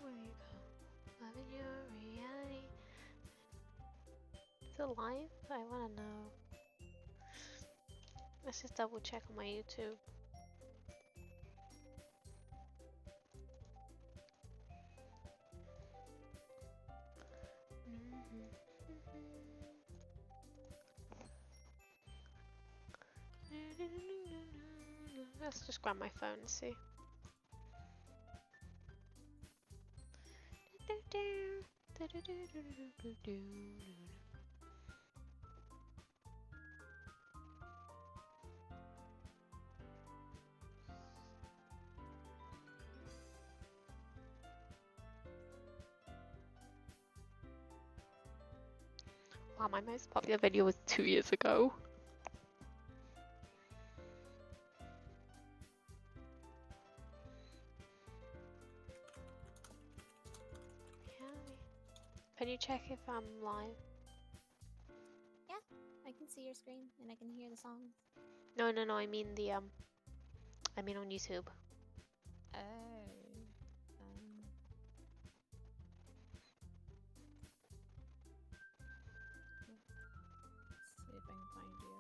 where you go. Loving your reality. Is it live? I wanna know. Let's just double check on my YouTube. Let's just grab my phone and see. Wow, my most popular video was 2 years ago. Can you check if I'm live? Yeah, I can see your screen and I can hear the songs. No, I mean the I mean on YouTube. Oh. Let's see if I can find you.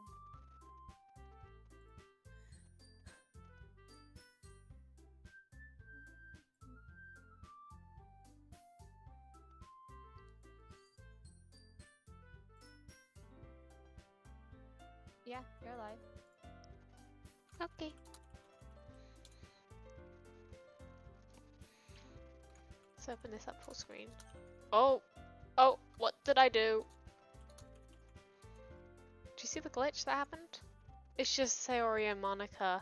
Yeah, you're live. Okay. Let's open this up full screen. Oh, what did I do? Do you see the glitch that happened? It's just Sayori and Monica.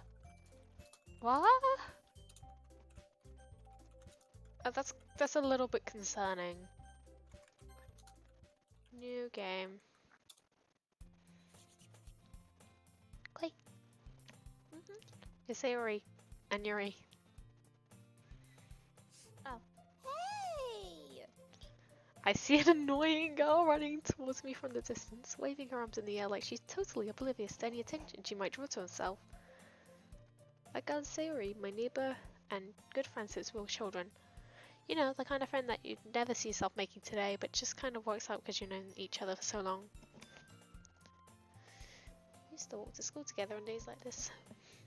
What? Oh, that's a little bit concerning. New game. Clay. It's Sayori and Yuri. Oh. Hey! I see an annoying girl running towards me from the distance, waving her arms in the air like she's totally oblivious to any attention she might draw to herself. That girl is Sayori, my neighbour and good friend since we were children. You know, the kind of friend that you'd never see yourself making today, but just kind of works out because you've known each other for so long. We used to walk to school together on days like this.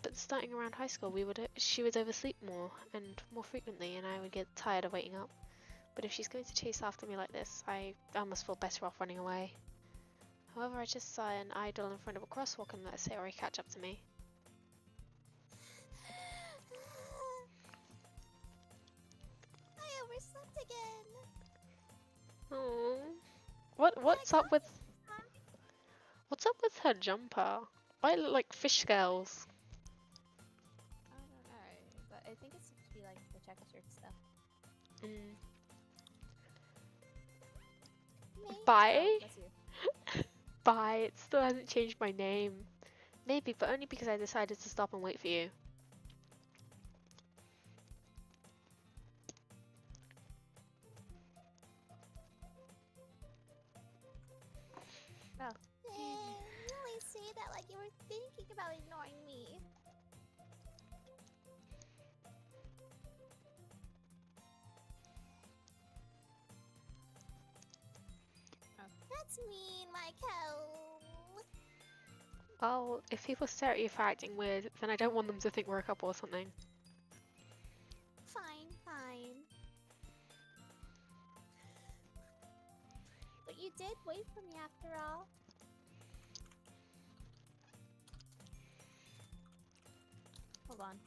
But starting around high school, she would oversleep more and more frequently, and I would get tired of waiting up. But if she's going to chase after me like this, I almost feel better off running away. However, I just saw an idol in front of a crosswalk and let Sayori catch up to me. I overslept again. Oh, what's up with her jumper? Why it look like fish scales? I don't know, but I think it's supposed to be like the textured stuff. Bye. Oh, that's you. Bye. It still hasn't changed my name. Maybe, but only because I decided to stop and wait for you. Oh. You always say that like you were thinking about ignoring me. Oh. That's mean, Michael. Well, if people stare at you for acting weird, then I don't want them to think we're a couple or something. Fine, fine. But you did wait for me after all. Hold on.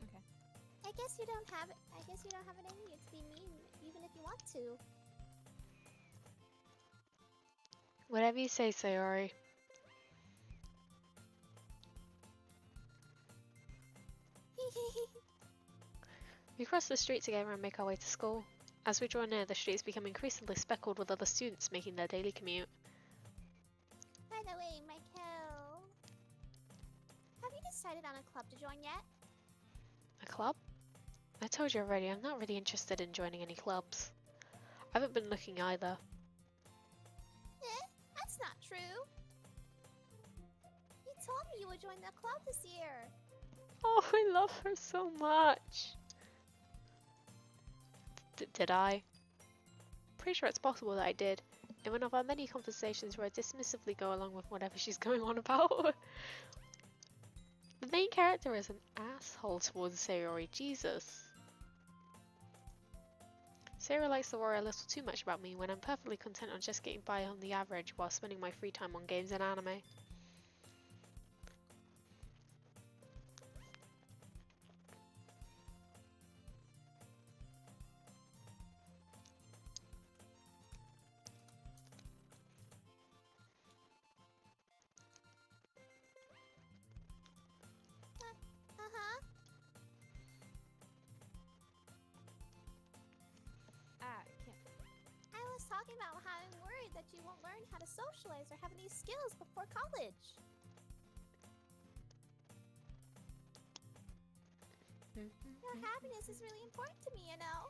Okay. I guess you don't have it. I guess you don't have it in you to be mean, even if you want to. Whatever you say, Sayori. We cross the street together and make our way to school. As we draw near, the streets become increasingly speckled with other students making their daily commute. By the way, Michael, have you decided on a club to join yet? A club? I told you already, I'm not really interested in joining any clubs. I haven't been looking either. That's not true. You told me you would join the club this year. Oh, I love her so much. Did I? Pretty sure it's possible that I did. In one of our many conversations where I dismissively go along with whatever she's going on about. The main character is an asshole towards Sayori, Jesus. Sayori likes to worry a little too much about me when I'm perfectly content on just getting by on the average while spending my free time on games and anime. Uh-huh. I can't. I was talking about how I'm worried that you won't learn how to socialize or have any skills before college. Your happiness is really important to me, you know.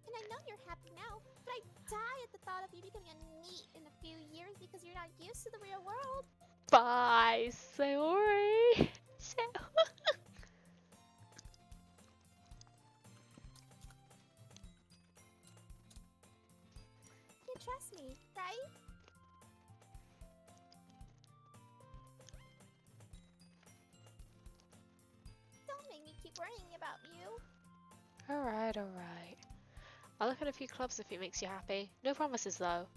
And I know you're happy now, but I die at the thought of you becoming a NEET in a few years because you're not used to the real world. Bye, Sayori. You trust me, right? Don't make me keep worrying about you. Alright, alright. I'll look at a few clubs if it makes you happy. No promises though.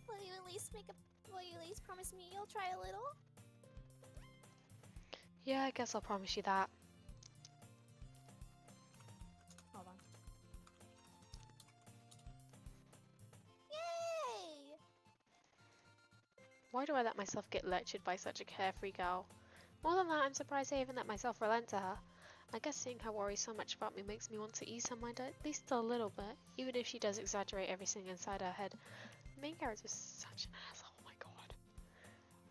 Will you at least promise me you'll try a little? Yeah, I guess I'll promise you that. Hold on. Yay! Why do I let myself get lectured by such a carefree girl? More than that, I'm surprised I even let myself relent to her. I guess seeing her worry so much about me makes me want to ease her mind at least a little bit, even if she does exaggerate everything inside her head. The main character is such an asshole, oh my god.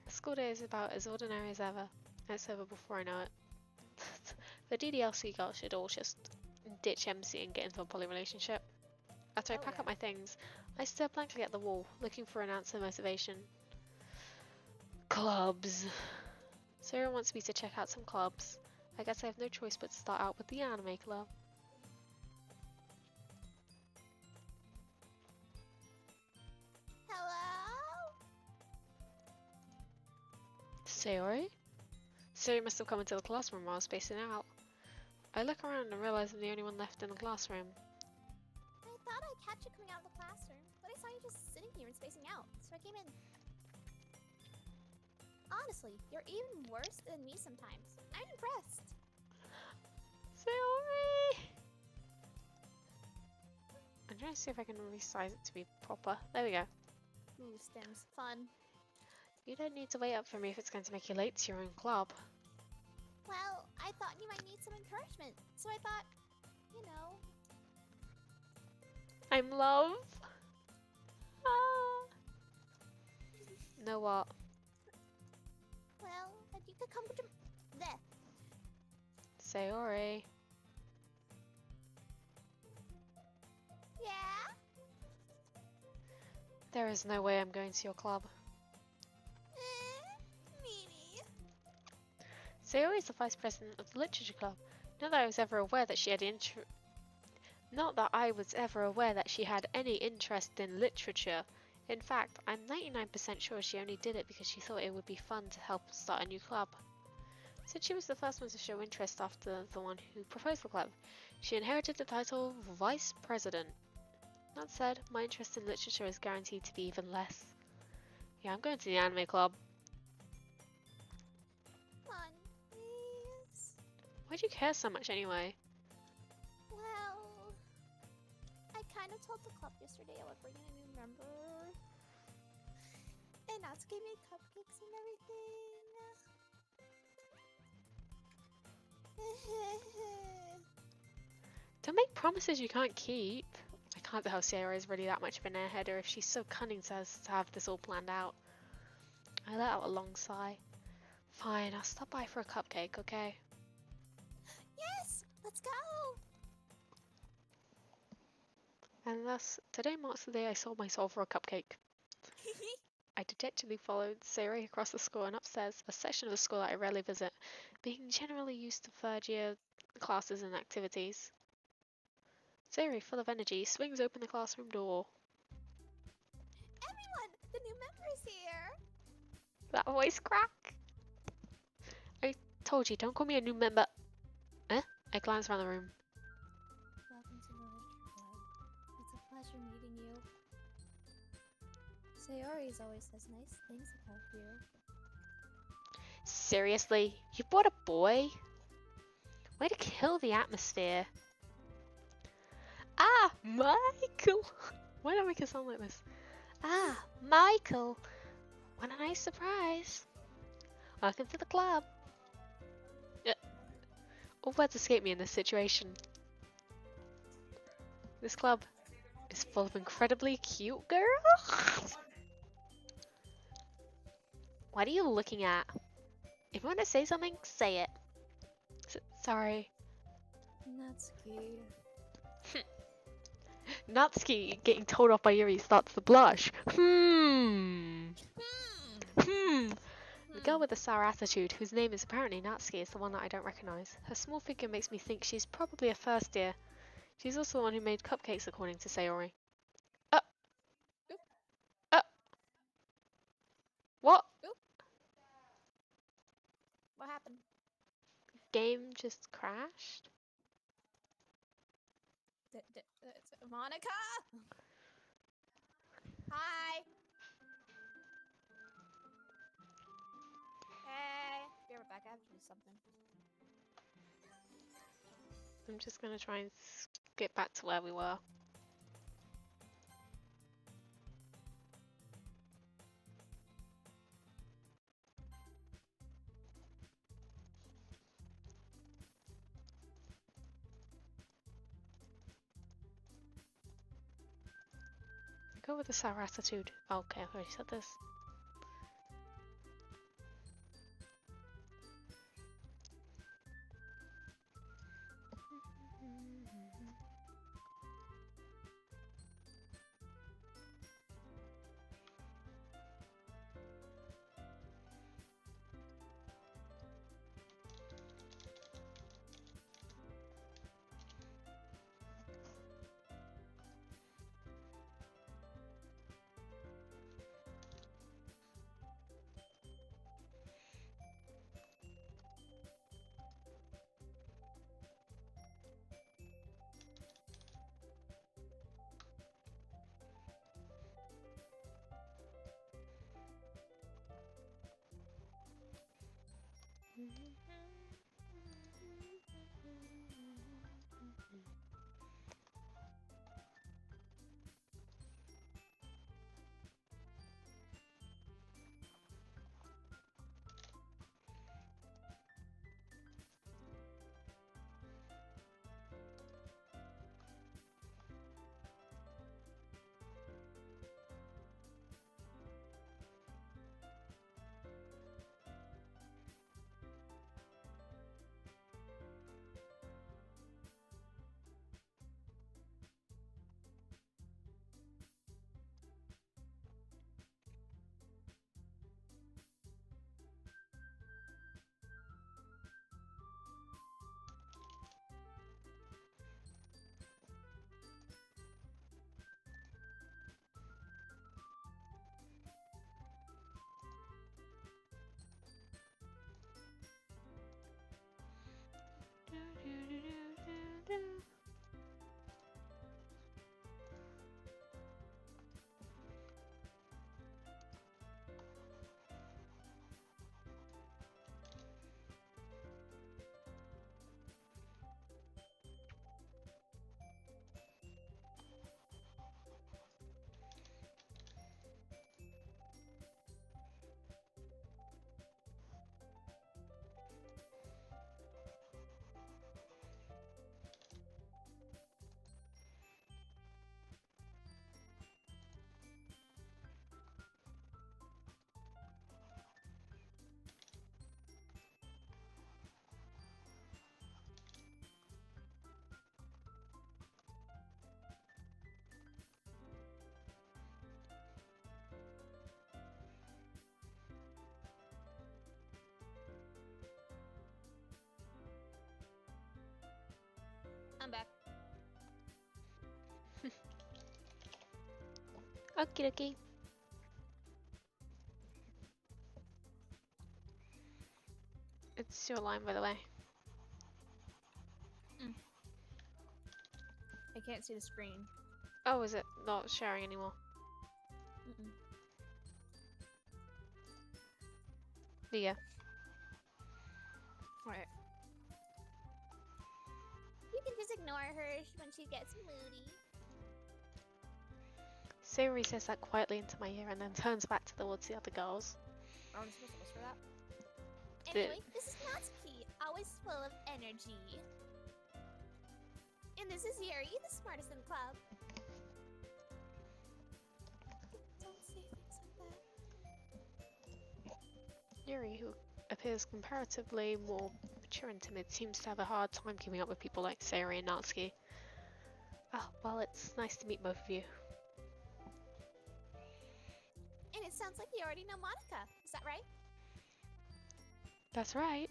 The school day is about as ordinary as ever. It's over before I know it. The DDLC girls should all just ditch MC and get into a poly relationship. After I pack up my things, I stare blankly at the wall, looking for an ounce of motivation. Clubs. Sarah wants me to check out some clubs. I guess I have no choice but to start out with the anime club. Hello? Sayori? Sayori must have come into the classroom while I was spacing out. I look around and realize I'm the only one left in the classroom. I thought I'd catch you coming out of the classroom, but I saw you just sitting here and spacing out, so I came in. Honestly, you're even worse than me sometimes. I'm impressed. Sayori! I'm trying to see if I can resize it to be proper. There we go. Ooh, stems. Fun. You don't need to wait up for me if it's going to make you late to your own club. Well, I thought you might need some encouragement, so I thought, you know. I'm love. Ah. Know what? Well, that you could come to there. Sayori. Yeah? There is no way I'm going to your club. Mimi. Sayori is the vice president of the literature club. Not that I was ever aware that she had any interest in literature. In fact, I'm 99% sure she only did it because she thought it would be fun to help start a new club. Since she was the first one to show interest after the one who proposed the club, she inherited the title Vice President. That said, my interest in literature is guaranteed to be even less. Yeah, I'm going to the anime club. Come on, please. Why do you care so much anyway? Well, I kind of told the club yesterday I would bring in a new member. And Natsu gave me cupcakes and everything. Don't make promises you can't keep. I can't tell Sierra is really that much of an airhead or if she's so cunning to have this all planned out. I let out a long sigh. Fine, I'll stop by for a cupcake, okay? Yes, let's go. And thus, today marks the day I sold my soul for a cupcake. I dejectedly followed Sayori across the school and upstairs, a section of the school that I rarely visit, being generally used to third year classes and activities. Sayori, full of energy, swings open the classroom door. Everyone, the new member is here. That voice crack! I told you, don't call me a new member. Eh? I glanced around the room. Welcome to the Literature Club. It's a pleasure meeting you. Sayori's always says nice things about you. Seriously? You brought a boy? Way to kill the atmosphere. Ah, Michael! Why don't I make it sound like this? Ah, Michael! What a nice surprise. Welcome to the club. All words escape me in this situation. This club is full of incredibly cute girls. What are you looking at? If you want to say something, say it. Sorry. Natsuki. Natsuki, getting told off by Yuri, starts to blush. The girl with the sour attitude, whose name is apparently Natsuki, is the one that I don't recognize. Her small figure makes me think she's probably a first year. She's also the one who made cupcakes, according to Sayori. What? What happened? Game just crashed? Monica? Hi. Hey. Be right back. I have to do something. I'm just gonna try and get back to where we were. Go with the sour attitude. Oh, okay, I've already said this. Okie dokie. It's your line, by the way. I can't see the screen. Oh, is it not sharing anymore? Mm-mm. Yeah. Alright. You can just ignore her when she gets moody. Sayori says that quietly into my ear and then turns back towards the other girls. Oh, I'm supposed to whisper that? Anyway, this is Natsuki, always full of energy. And this is Yuri, the smartest in the club. Don't say things like that. Yuri, who appears comparatively more mature and timid, seems to have a hard time keeping up with people like Sayori and Natsuki. Oh, well, it's nice to meet both of you. And it sounds like you already know Monica. Is that right? That's right.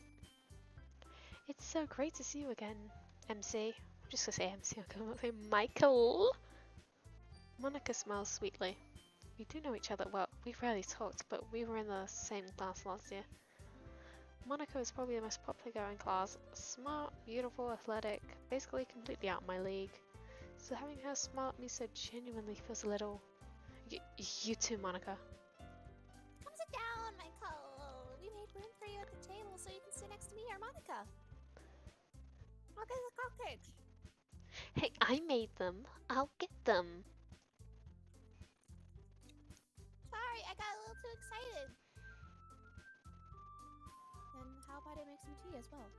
It's so great to see you again, MC. I'm just gonna say MC, I'm gonna say Michael. Monica smiles sweetly. We do know each other well. We've rarely talked, but we were in the same class last year. Monica is probably the most popular girl in class. Smart, beautiful, athletic, basically completely out of my league. So having her smart me so genuinely feels a little... You too, Monica. Come sit down, Michael. We made room for you at the table so you can sit next to me or Monica. I'll get the cupcakes. Hey, I made them. I'll get them. Sorry, I got a little too excited. Then how about I make some tea as well?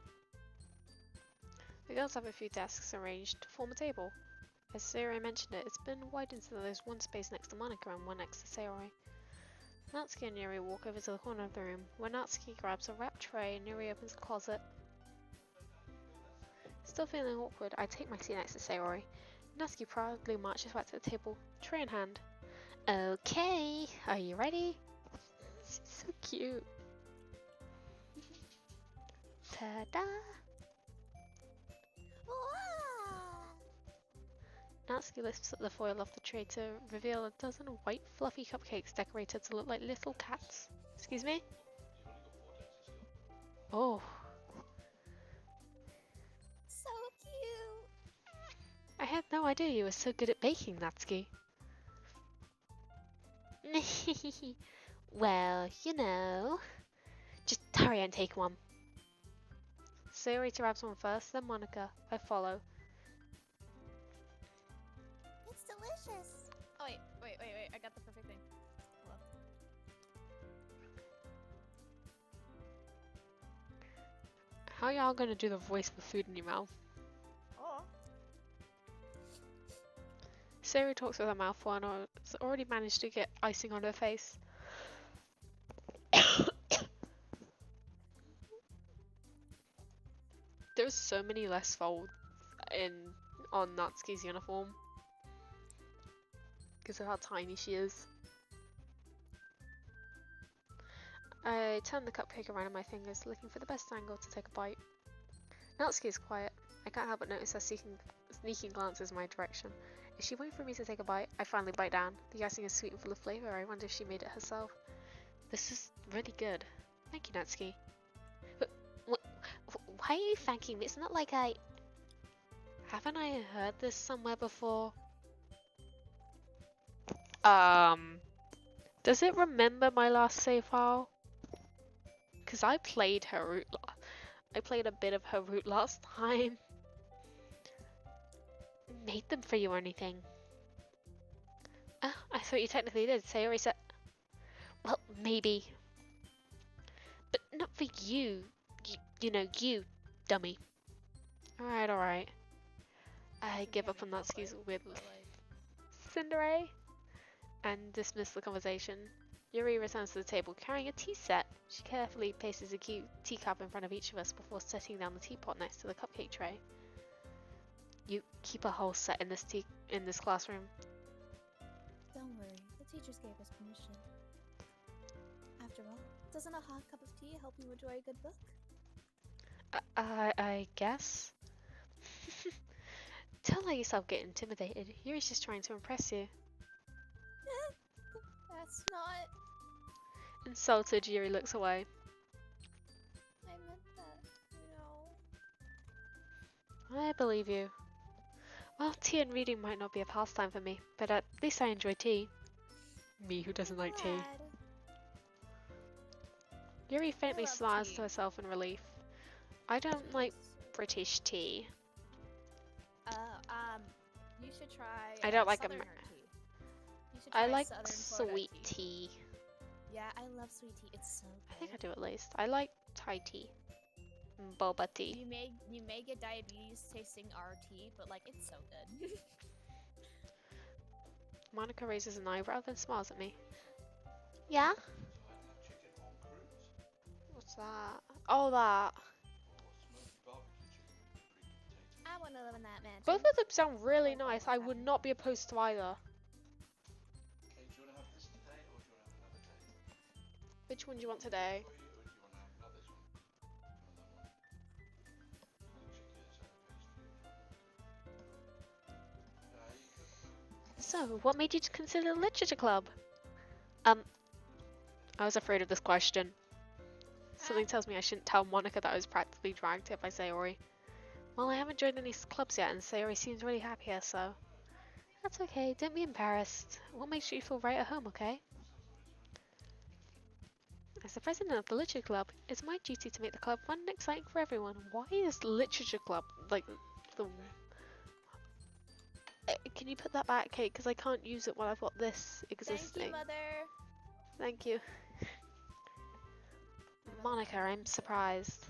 The girls have a few desks arranged to form a table. As Sayori mentioned it, it's been widened so there's one space next to Monica and one next to Sayori. Natsuki and Yuri walk over to the corner of the room, where Natsuki grabs a wrapped tray and Yuri opens a closet. Still feeling awkward, I take my seat next to Sayori. Natsuki proudly marches back to the table, tray in hand. Okay, are you ready? She's so cute. Ta-da! Wow! Natsuki lifts up the foil off the tray to reveal a dozen white fluffy cupcakes decorated to look like little cats. Excuse me? Oh. So cute! I had no idea you were so good at baking, Natsuki. Well, you know. Just hurry and take one. Sayori grabs one first, then Monica. I follow. It's delicious. Oh, wait. I got the perfect thing. Hold on. How y'all gonna do the voice with food in your mouth? Oh. Sayori talks with her mouth full and has already managed to get icing on her face. There's so many less folds on Natsuki's uniform because of how tiny she is. I turn the cupcake around in my fingers, looking for the best angle to take a bite. Natsuki is quiet. I can't help but notice her sneaking glances my direction. Is she waiting for me to take a bite? I finally bite down. The icing is sweet and full of flavor. I wonder if she made it herself. This is really good. Thank you, Natsuki. But why are you thanking me? It's not like I... Haven't I heard this somewhere before? Does it remember my last save file? Because I played her route. I played a bit of her route last time. Made them for you or anything? I thought you technically did. Sayori said... Well, maybe. But not for you. You know, you, dummy. Alright. I give up on Natsuki's weird Cinderay and dismiss the conversation. Yuri returns to the table carrying a tea set. She carefully places a cute teacup in front of each of us before setting down the teapot next to the cupcake tray. You keep a whole set in this classroom. Don't worry, the teachers gave us permission. After all, doesn't a hot cup of tea help you enjoy a good book? I guess. Don't let yourself get intimidated. Yuri's just trying to impress you. That's not. Insulted, Yuri looks away. I meant that, you know. I believe you. Well, tea and reading might not be a pastime for me, but at least I enjoy tea. Me who doesn't like tea. Glad. Yuri faintly love smiles tea. to herself in relief. I don't Tea like is so good. British tea. You should try. I don't like Southerner Amer- tea. You should try I like Southern Florida sweet tea. tea. Yeah, I love sweet tea. It's so good. I think I do at least. I like Thai tea. Boba tea. You may get diabetes tasting our tea, but like it's so good. Monica raises an eyebrow, then smiles at me. Yeah? What's that? Oh, that. I want to live in that mansion. Both of them sound really Like, nice. what's I would happening? not be opposed to either. Okay, do you want to have this today or do you want to have another day? Which one do you want today? Or do you want to have not this one? Do you want that one? So, what made you consider the literature club? I was afraid of this question. Something tells me I shouldn't tell Monica that I was practically dragged here by Sayori. Well, I haven't joined any clubs yet, and Sayori seems really happy here, so... That's okay, don't be embarrassed. What makes you feel right at home, okay? As the president of the literature club, it's my duty to make the club fun and exciting for everyone. Why is literature club, like, the... Can you put that back, Kate? Because I can't use it while I've got this existing. Thank you, Mother. Thank you. Monica, I'm surprised.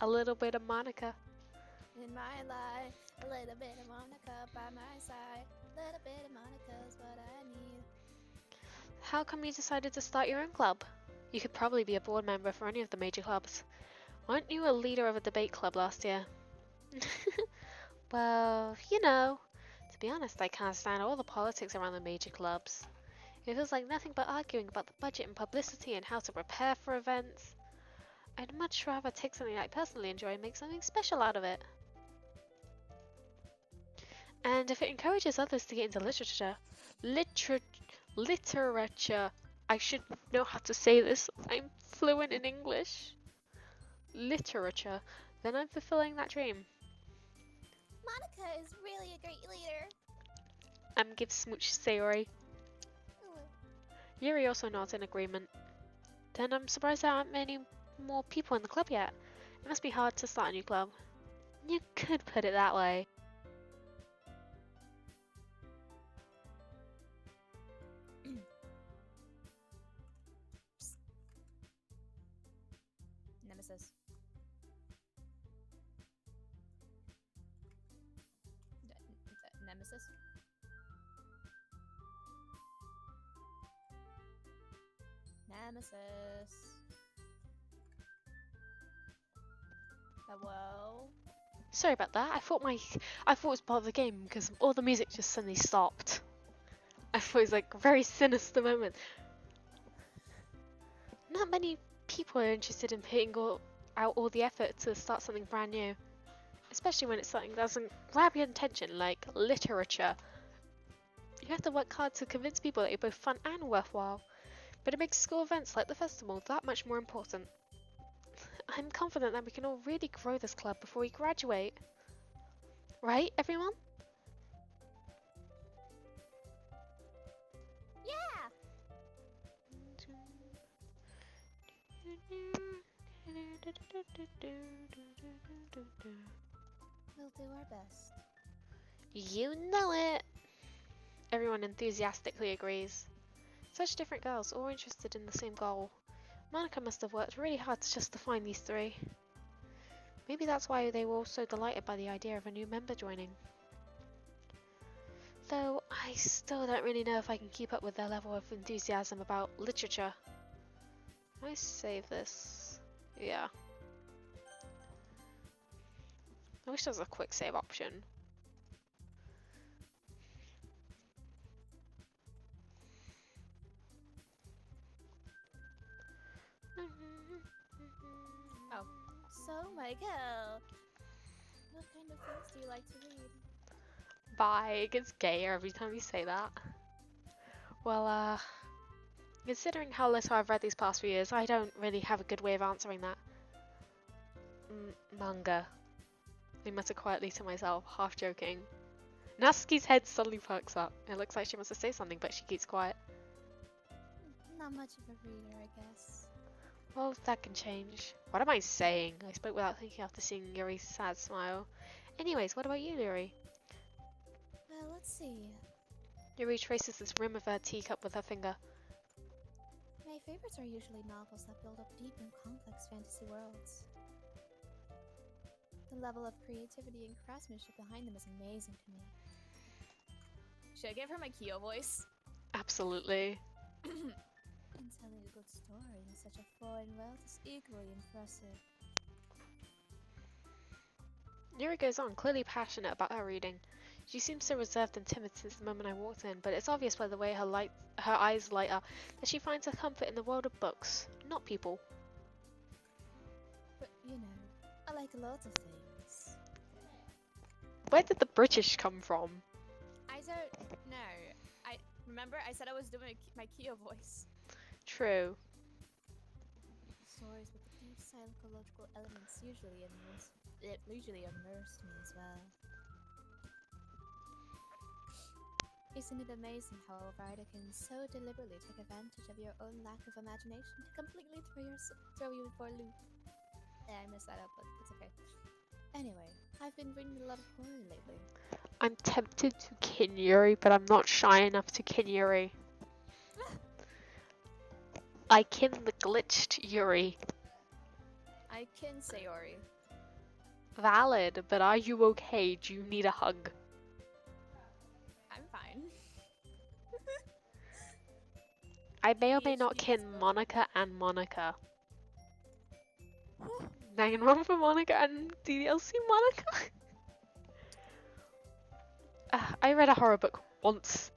A little bit of Monica. In my life, a little bit of Monica by my side. A little bit of Monica's what I need. How come you decided to start your own club? You could probably be a board member for any of the major clubs. Weren't you a leader of a debate club last year? Well, you know, to be honest, I can't stand all the politics around the major clubs. It feels like nothing but arguing about the budget and publicity and how to prepare for events. I'd much rather take something I personally enjoy and make something special out of it. And if it encourages others to get into literature, I should know how to say this. I'm fluent in English. Literature. Then I'm fulfilling that dream. Monica is really a great leader. Give smooch Sayori. Ooh. Yuri also nods in agreement. Then I'm surprised there aren't many more people in the club yet. It must be hard to start a new club. You could put it that way. Nemesis. Nemesis? Nemesis. Hello? Sorry about that. I thought it was part of the game because all the music just suddenly stopped. I thought it was like a very sinister moment. Not many people are interested in putting out all the effort to start something brand new. Especially when it's something that doesn't grab your attention, like literature. You have to work hard to convince people that you're both fun and worthwhile. But it makes school events like the festival that much more important. I'm confident that we can all really grow this club before we graduate. Right, everyone? Yeah! We'll do our best. You know it! Everyone enthusiastically agrees. Such different girls, all interested in the same goal. Monica must have worked really hard just to find these three. Maybe that's why they were all so delighted by the idea of a new member joining. Though, I still don't really know if I can keep up with their level of enthusiasm about literature. Can I save this? Yeah. I wish there was a quick save option. Oh. So, Michael, what kind of things do you like to read? Bye, it gets gayer every time you say that. Well, Considering how little I've read these past few years, I don't really have a good way of answering that. Manga. I mutter quietly to myself, half joking. Natsuki's head suddenly perks up. It looks like she wants to say something, but she keeps quiet. Not much of a reader, I guess. Well, that can change. What am I saying? I spoke without thinking after seeing Yuri's sad smile. Anyways, what about you, Yuri? Well, let's see. Yuri traces this rim of her teacup with her finger. My favorites are usually novels that build up deep and complex fantasy worlds. The level of creativity and craftsmanship behind them is amazing to me. Should I give her my Kyo voice? Absolutely. And telling a good story in such a foreign world is equally impressive. Yuri goes on, clearly passionate about her reading. She seems so reserved and timid since the moment I walked in, but it's obvious by the way her eyes light up that she finds her comfort in the world of books, not people. But, you know, I like lots of things. Where did the British come from? I don't know. Remember I said I was doing my Kyo voice. True. Stories with deep psychological elements usually immerse me as well. Isn't it amazing how a writer can so deliberately take advantage of your own lack of imagination to completely throw you for a loop? Yeah, I messed that up, but it's okay. Anyway, I've been reading a lot of horror lately. I'm tempted to kin Yuri, but I'm not shy enough to kin Yuri. I kin the glitched Yuri. I can Sayori. Valid, but are you okay? Do you need a hug? I'm fine. I may or may not kin Monica and Monica. 9-1 for Monica and DDLC Monica? I read a horror book once.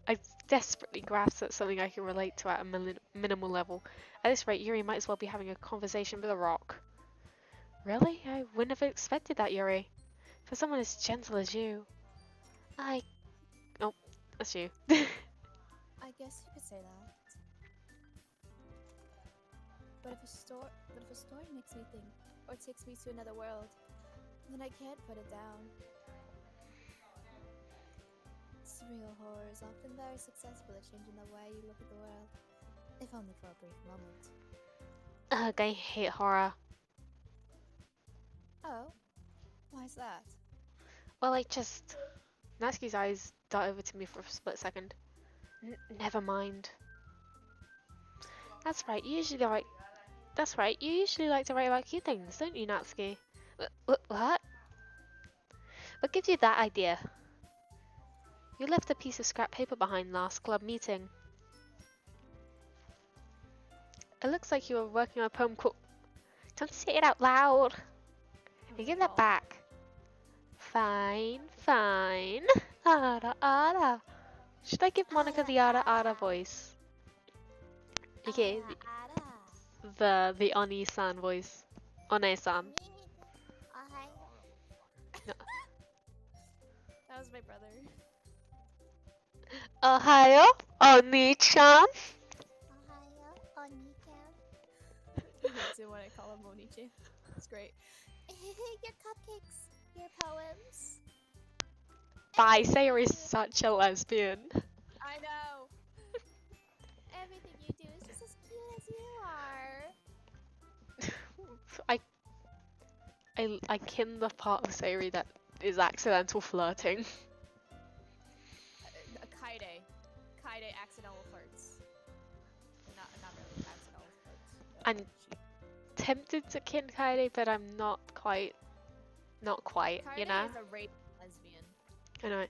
I desperately grasped at something I can relate to at a minimal level. At this rate, Yuri might as well be having a conversation with a rock. Really? I wouldn't have expected that, Yuri. For someone as gentle as you. Oh, that's you. I guess you could say that. But if a story makes me think, or takes me to another world, then I can't put it down. Surreal horror is often very successful at changing the way you look at the world, if only for a brief moment. Ugh, I hate horror. Oh? Why's that? Well, Natsuki's eyes dart over to me for a split second. Never mind. That's right, you usually like to write about cute things, don't you, Natsuki? What? What gives you that idea? You left a piece of scrap paper behind last club meeting. It looks like you were working on a poem called... Don't say it out loud! And give that back. Fine. Ara ara. Should I give Monica the ara ara voice? Okay, the Oni-san voice. One-san. No. That was my brother. Ohayo, Oni-chan. Ohayo, Oni-chan. He hates it when I call him Monichi. It's great. Your cupcakes, your poems. Bye, Sayori is such a lesbian. I know. Everything you do is just as cute as you are. I kin the part of Sayori that is accidental flirting. Kaide accidental flirts. Not really accidental flirts. I'm tempted to kin Kaede, but I'm not quite, Kaide you know? is a rape lesbian. I know.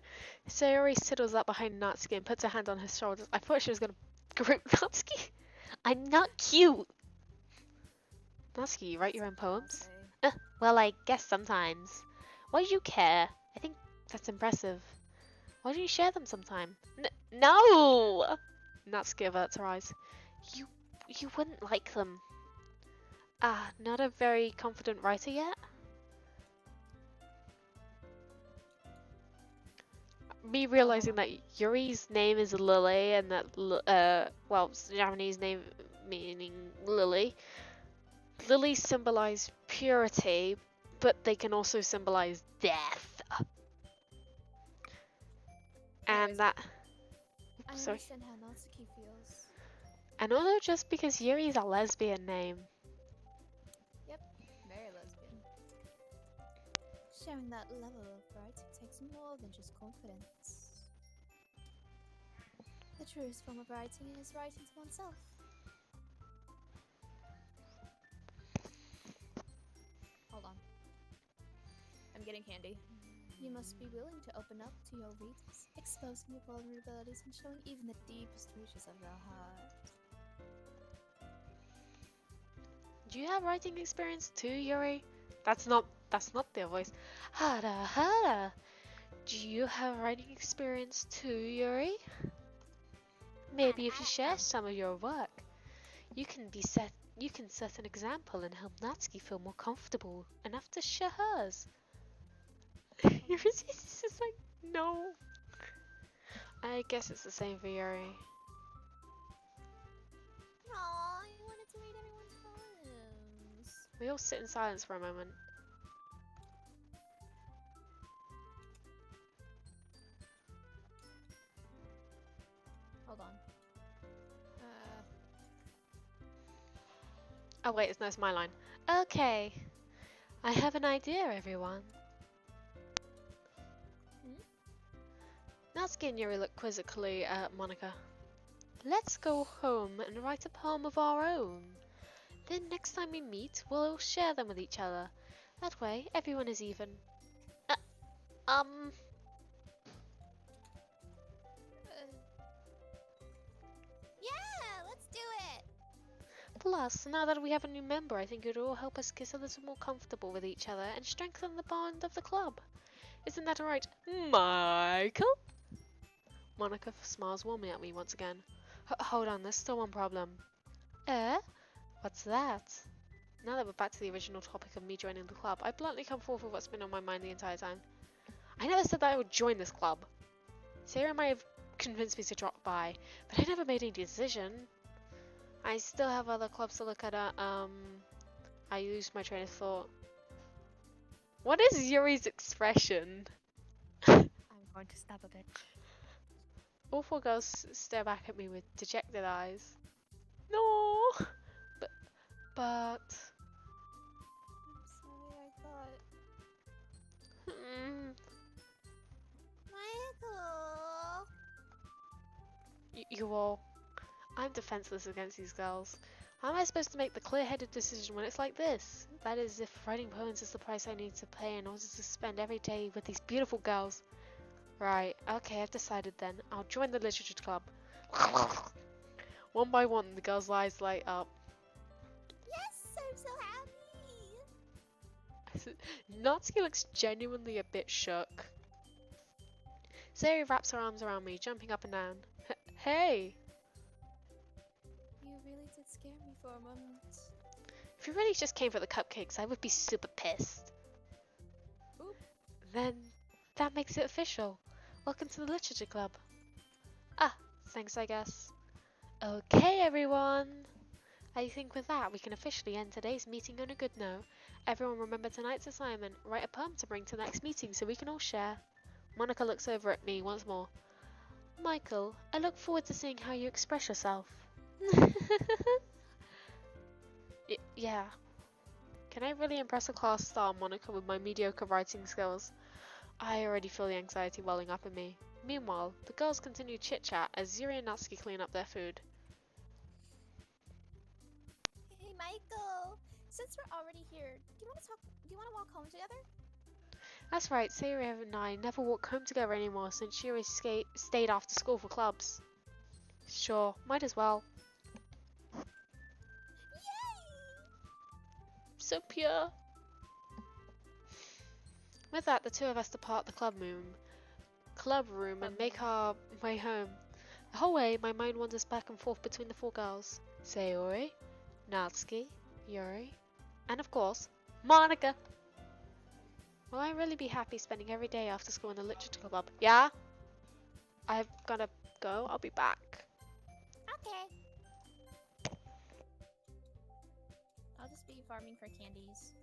Sayori sidles up behind Natsuki and puts her hand on his shoulders. I thought she was gonna grip Natsuki. I'm not cute! Natsuki, you write your own poems? Well, I guess sometimes. Why do you care? I think that's impressive. Why don't you share them sometime? No! Natsuki averts her eyes. You wouldn't like them. Not a very confident writer yet? me realizing that Yuri's name is Lily and that well, Japanese name meaning Lily. Lilies symbolize purity, but they can also symbolize death. And Anyways, that I sorry. understand how Natsuki feels. And although just because Yuri's a lesbian name, Yep, very lesbian. Sharing that level of writing takes more than just confidence. The truest form of writing is writing to oneself. Hold on. I'm getting candy. You must be willing to open up to your readers, exposing your vulnerabilities and showing even the deepest reaches of your heart. do you have writing experience too, Yuri? That's not their voice. Hada hada. Do you have writing experience too, Yuri? Maybe if you share some of your work, you can set an example and help Natsuki feel more comfortable enough to share hers. Yuri's just like, no. I guess it's the same for Yuri. Aw, I wanted to read everyone's poems. We all sit in silence for a moment. Hold on. Oh wait, it's my line. Okay, I have an idea, everyone. Natsuki and Yuri look quizzically at Monica. Let's go home and write a poem of our own. Then next time we meet, we'll all share them with each other. That way, everyone is even. Yeah, let's do it. Plus, now that we have a new member, I think it will all help us get a little more comfortable with each other and strengthen the bond of the club. Isn't that alright, Michael? Monica smiles warmly at me once again. Hold on, there's still one problem. What's that? Now that we're back to the original topic of me joining the club, I bluntly come forth with what's been on my mind the entire time. I never said that I would join this club. Sarah might have convinced me to drop by, but I never made any decision. I still have other clubs to look at. I lose my train of thought. What is Yuri's expression? I'm going to stop a bit. All four girls stare back at me with dejected eyes. No, but. I'm sorry, I thought. Michael. You all. I'm defenseless against these girls. How am I supposed to make the clear-headed decision when it's like this? That is, if writing poems is the price I need to pay in order to spend every day with these beautiful girls. Right, okay, I've decided then. I'll join the literature club. One by one, the girls' eyes light up. Yes, I'm so happy. Natsuki looks genuinely a bit shook. Sari wraps her arms around me, jumping up and down. Hey! You really did scare me for a moment. If you really just came for the cupcakes, I would be super pissed. Oop. Then, that makes it official. Welcome to the literature club. Ah, thanks I guess. Okay everyone. I think with that we can officially end today's meeting on a good note. Everyone remember tonight's assignment. Write a poem to bring to the next meeting so we can all share. Monica looks over at me once more. Michael, I look forward to seeing how you express yourself. Yeah. Can I really impress a class star Monica with my mediocre writing skills? I already feel the anxiety welling up in me. Meanwhile, the girls continue chit-chat as Yuri and Natsuki clean up their food. Hey, Michael. Since we're already here, do you want to walk home together? That's right, Sayuri and I never walk home together anymore since Yuri stayed after school for clubs. Sure, might as well. Yay! So pure. With that, the two of us depart the club room and make our way home. The whole way, my mind wanders back and forth between the four girls. Sayuri, Natsuki, Yuri, and of course, Monica. Will I really be happy spending every day after school in the literature club? Yeah? I've gotta go. I'll be back. Okay. I'll just be farming for candies.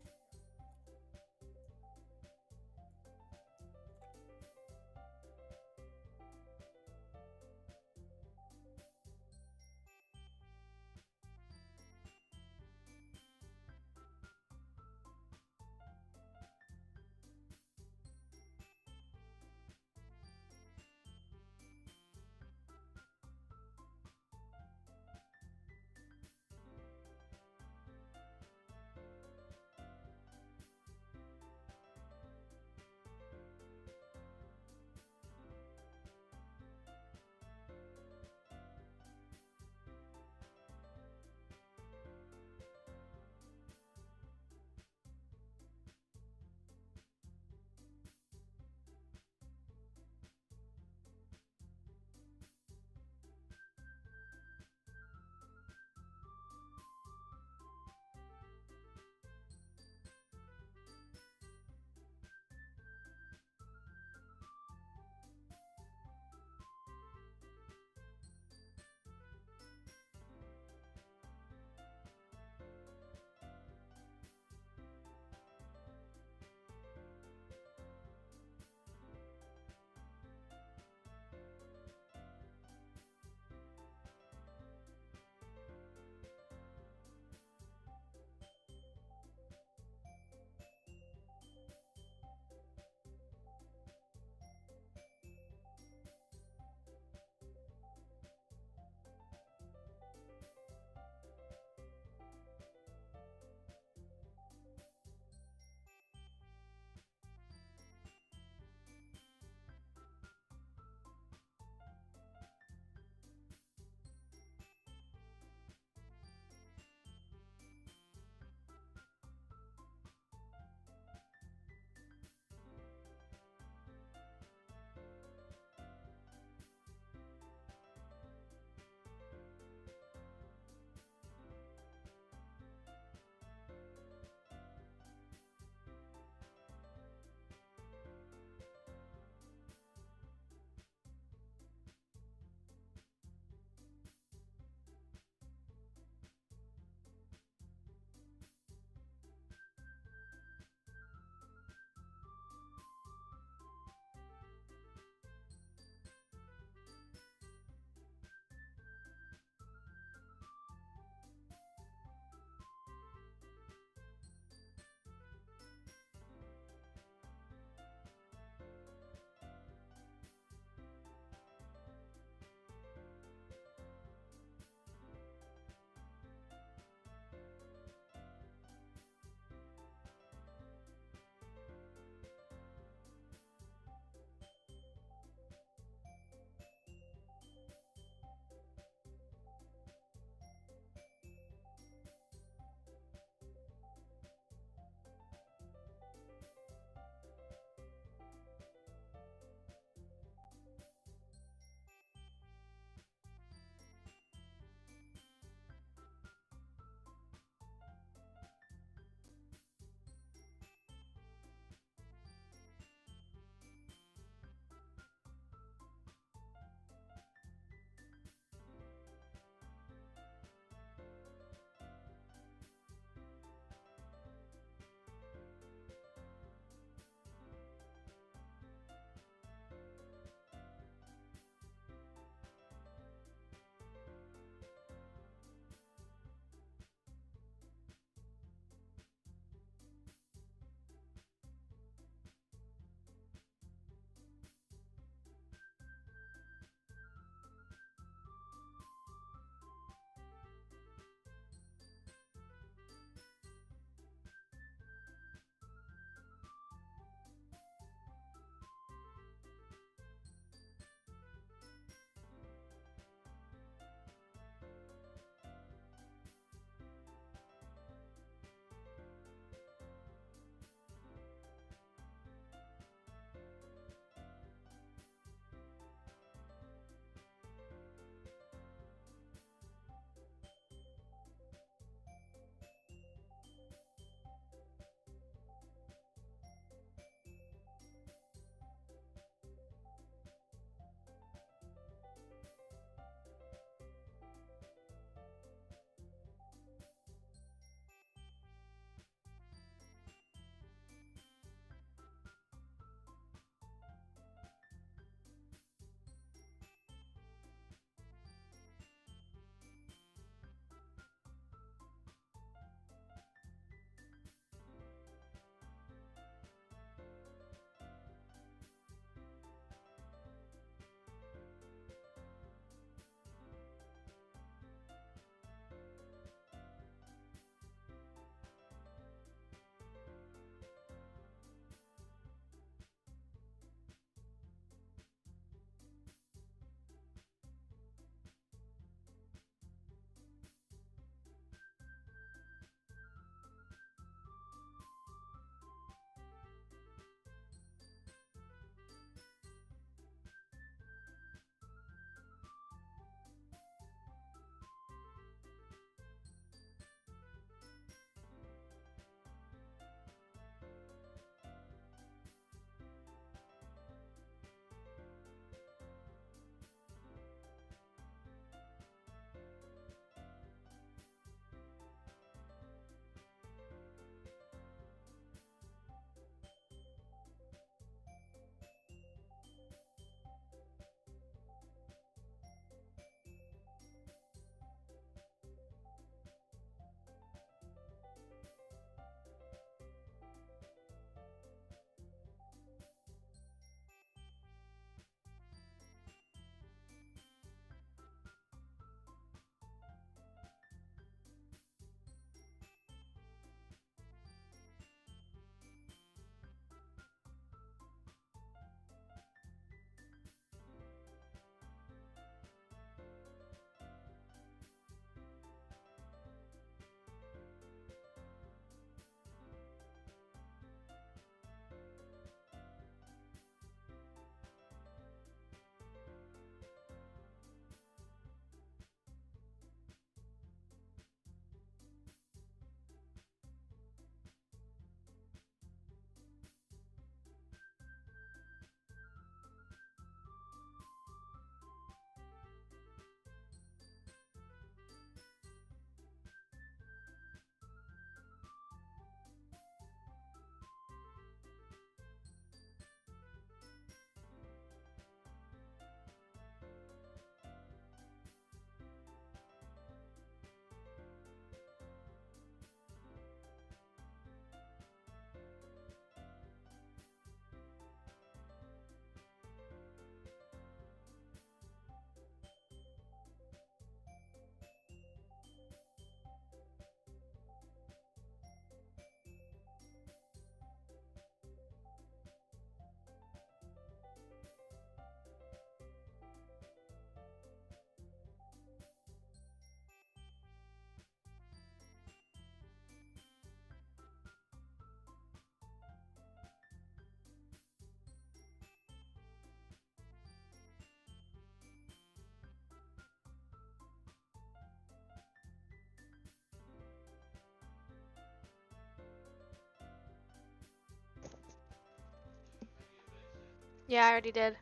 Yeah, I already did.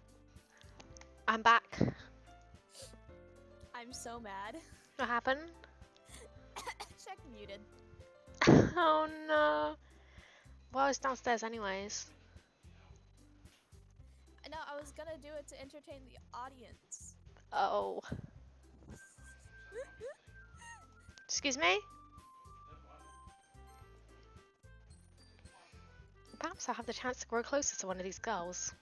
I'm back. I'm so mad. What happened? Check muted. Oh no. Well, I was downstairs anyways. No, I was gonna do it to entertain the audience. Oh. Excuse me? Perhaps I'll have the chance to grow closer to one of these girls.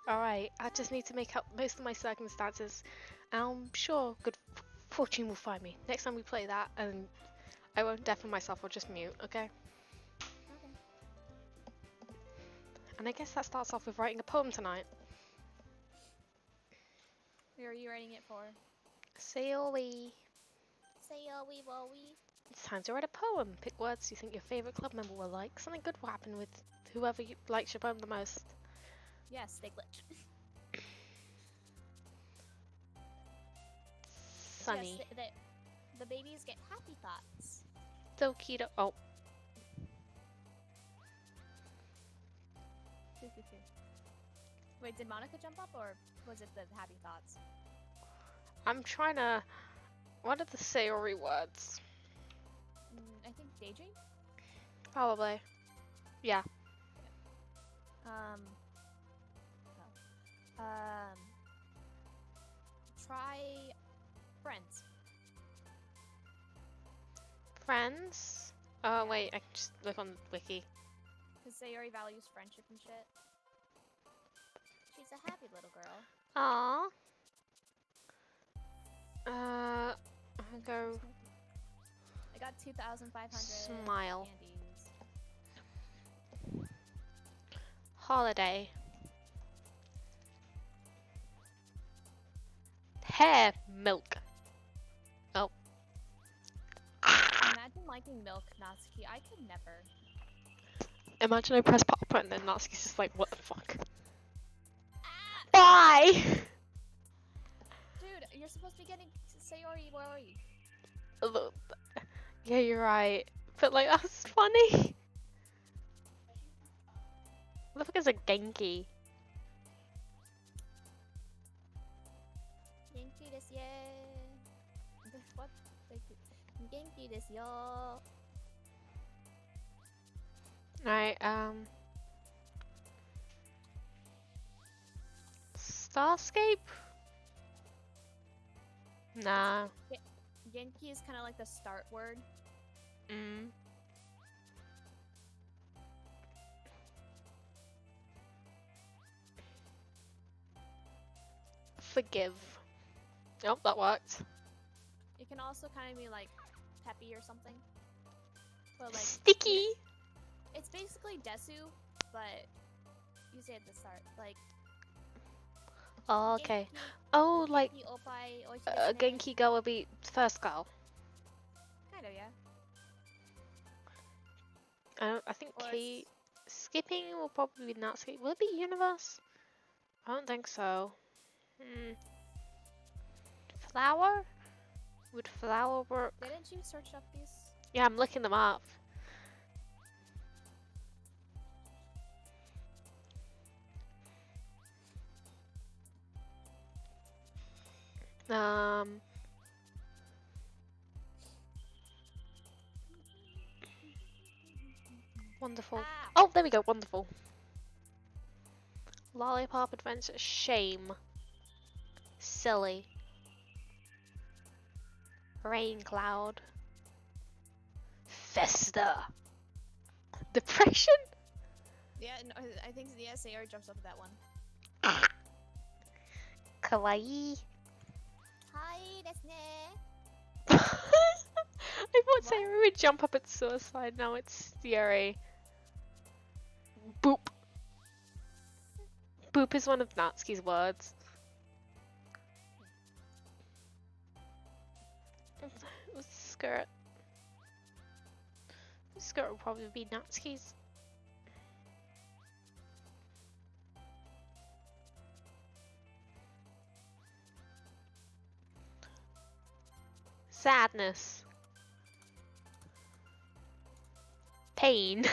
Alright, I just need to make up most of my circumstances. And I'm sure good fortune will find me. Next time we play that, and I won't deafen myself or just mute, okay? Okay. And I guess that starts off with writing a poem tonight. Who are you writing it for? Sayori. Say oh wee wo wee. It's time to write a poem. Pick words you think your favourite club member will like. Something good will happen with whoever likes your poem the most. Yes, they glitch. Sunny. Yes, the babies get happy thoughts. Doki do- Oh, Wait, did Monica jump up or was it the happy thoughts? I'm trying to... What are the Sayori words? I think daydream? Probably. Yeah. Um. Try friends. Friends? Oh, wait, I can just look on Wiki. Because Sayori values friendship and shit. She's a happy little girl. Aww. I'll go I got 2,500 smile. candies. Holiday. Hair milk. Oh. Imagine liking milk, Natsuki. I could never. Imagine I press pop and then Natsuki's just like, what the fuck? Why? Dude, you're supposed to be getting Sayori Wori. Yeah, you're right. But like, that's funny. What the fuck is a Genki? Genki desu ye. What? Genki desu yo. Alright, Starscape? Nah. Genki is kind of like the start word. Mm. Forgive. Nope, that worked. It can also kind of be like peppy or something. But like Sticky! it's basically desu, but you say at the start, like. Oh, okay. Genki, Oh, like, Genki oppai oishi desu ne. Genki girl would be first girl. Kind of, yeah. I think Or Kate... Skipping will probably be Natsuki. Will it be Universe? I don't think so. Flower? Would flower work? Didn't you search up these? Yeah, I'm looking them up. Wonderful. Ah! Oh, there we go. Wonderful. Lollipop Adventure. Shame. Silly. Rain Cloud. Festa. Depression? Yeah, no, I think the SAR jumps up with that one. Kawaii. Hi desu ne. I thought What? Sayori would jump up at suicide. Now it's Yuri. Boop. Boop is one of Natsuki's words. What's the skirt? The skirt will probably be Natsuki's. Sadness. Pain.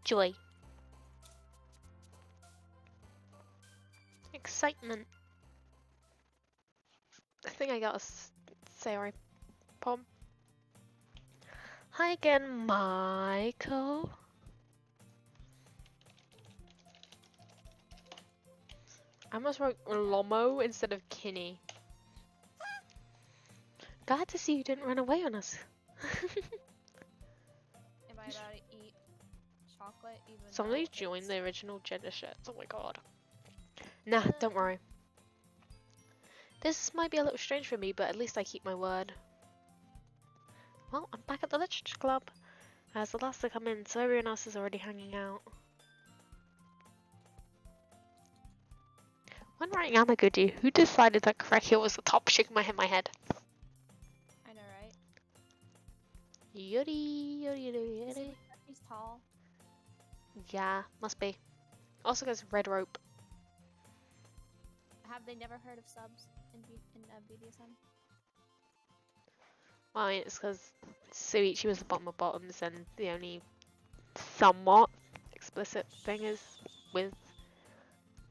Joy. excitement. I think I got a Sayori pom. Hi again, Michael. I must wrote Lomo instead of Kinney. Glad to see you didn't run away on us. Am I about to eat chocolate even Somebody though joined it's... the original gender shirts. Oh my god. Nah, don't worry. This might be a little strange for me, but at least I keep my word. Well, I'm back at the literature club. As the last to come in, so everyone else is already hanging out. When writing Amagudu, who decided that Krekio was the top? Shaking my head, I know, right? Yuri, yuri, yuri, Is it yuri. because he's tall? Yeah, must be. Also goes red rope. Have they never heard of subs in BDSM? Well, I mean, it's because Suichi was the bottom of bottoms, and the only somewhat explicit thing is with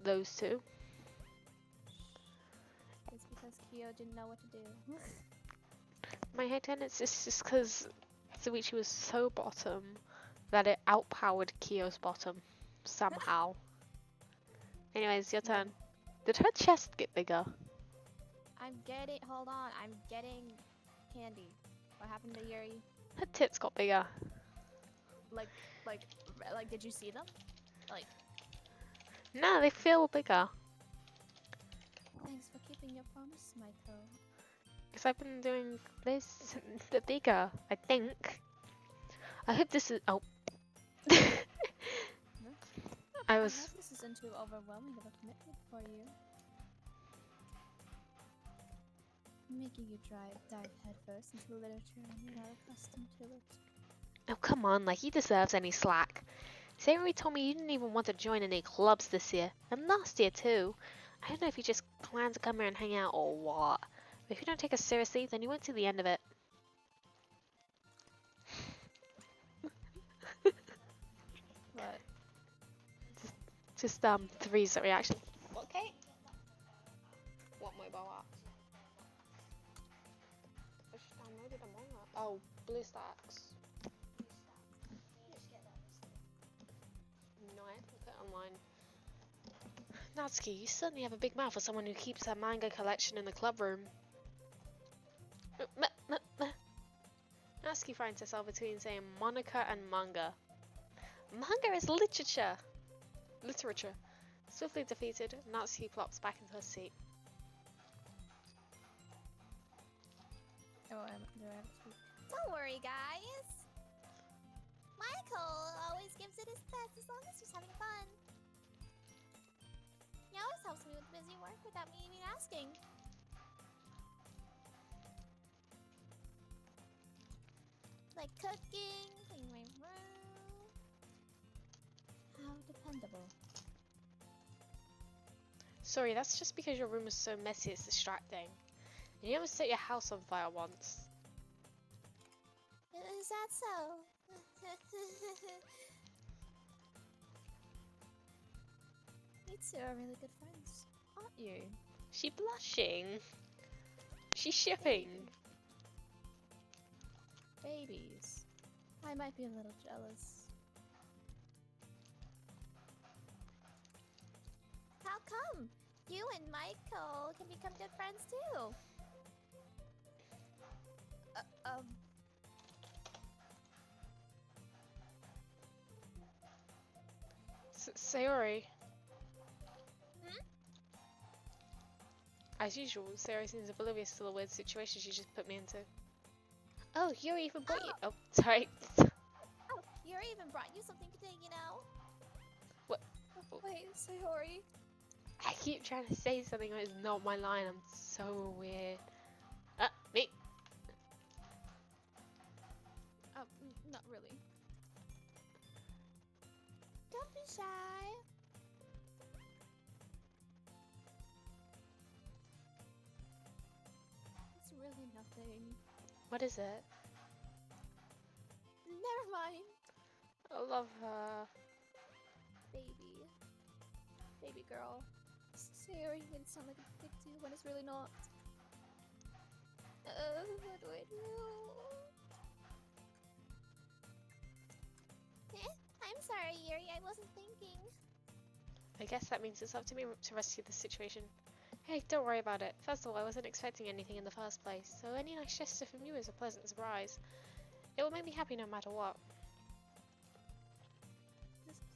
those two. It's because Kyo didn't know what to do. My head in, it's just because Suichi was so bottom that it outpowered Kyo's bottom somehow. Anyways, your turn. Did her chest get bigger? Hold on, I'm getting candy. What happened to Yuri? Her tits got bigger. Like, did you see them? Like, No, they feel bigger. thanks for keeping your promise, Michael. Because I've been doing this the bigger, I think. I hope this is. Oh. I I was. hope this isn't too overwhelming of a commitment for you. Making you dive headfirst into literature and you're not accustomed to it. Oh, come on, like he deserves any slack. Sayori told me you didn't even want to join any clubs this year, and last year too. I don't know if you just plan to come here and hang out or what. But if you don't take us seriously, then you won't see the end of it. But Just three's the reaction. Okay. What mobile app? I just downloaded Among Us. Oh, BlueStacks. No, I haven't put it online. Natsuki, you certainly have a big mouth for someone who keeps her manga collection in the club room. Natsuki finds herself between saying Monica and manga. Manga is literature. Swiftly defeated, Natsuki plops back into her seat. do I have to speak? Don't worry, guys. Michael always gives it his best as long as he's having fun. He always helps me with busy work without me even asking. Like cooking, cleaning my room. How dependable. Sorry, that's just because your room is so messy it's distracting. You almost set your house on fire once. Is that so? You two are really good friends, aren't you? She blushing. She's shipping. Babies. I might be a little jealous. How come? You and Michael can become good friends too. Sayori. Hmm? As usual, Sayori seems oblivious to the weird situation she just put me into. Oh, Yuri even brought you. Oh, sorry. Oh, Yuri even brought you something today, you know? What? Wait, Sayori. I keep trying to say something, but it's not my line. I'm so weird. Me. Not really. Don't be shy. It's really nothing. What is it? Never mind. I love her. Baby. Baby girl. Sayori made it sound like a big deal when it's really not. What do I do? I'm sorry, Yuri. I wasn't thinking. I guess that means it's up to me to rescue the situation. Hey, don't worry about it. First of all, I wasn't expecting anything in the first place, so any nice gesture from you is a pleasant surprise. It will make me happy no matter what.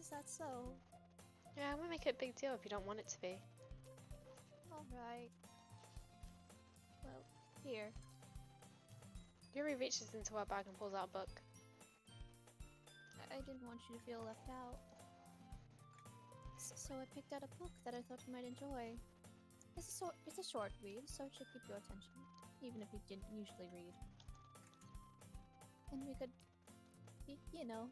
Is that so? Yeah, I won't make it a big deal if you don't want it to be. Alright. Well, here. Yuri reaches into her bag and pulls out a book. I didn't want you to feel left out. So I picked out a book that I thought you might enjoy. It's a short read, so it should keep your attention, even if you didn't usually read. And we could, you know,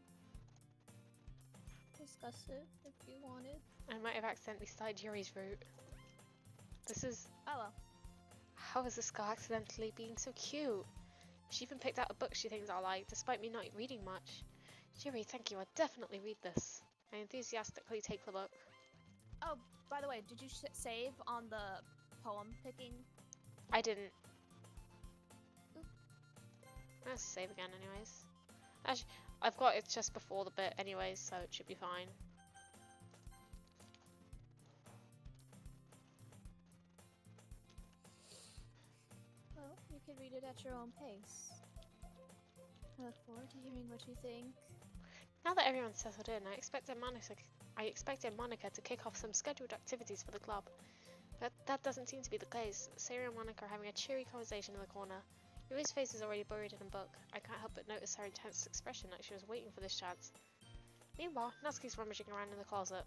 discuss it if you wanted. I might have accidentally started Yuri's route. This is... Oh well. How is this girl accidentally being so cute? She even picked out a book she thinks I like, despite me not reading much. Yuri, thank you, I'll definitely read this. I enthusiastically take the book. Oh, by the way, did you save on the poem picking? I didn't. Oop. Let's save again anyways. Actually, I've got it just before the bit anyways, so it should be fine. Well, you could read it at your own pace. I look forward to hearing what you think. Now that everyone's settled in, I expected Monica to kick off some scheduled activities for the club. But that doesn't seem to be the case. Sarah and Monica are having a cheery conversation in the corner. Yuri's face is already buried in a book. I can't help but notice her intense expression, like she was waiting for this chance. Meanwhile, Natsuki's rummaging around in the closet.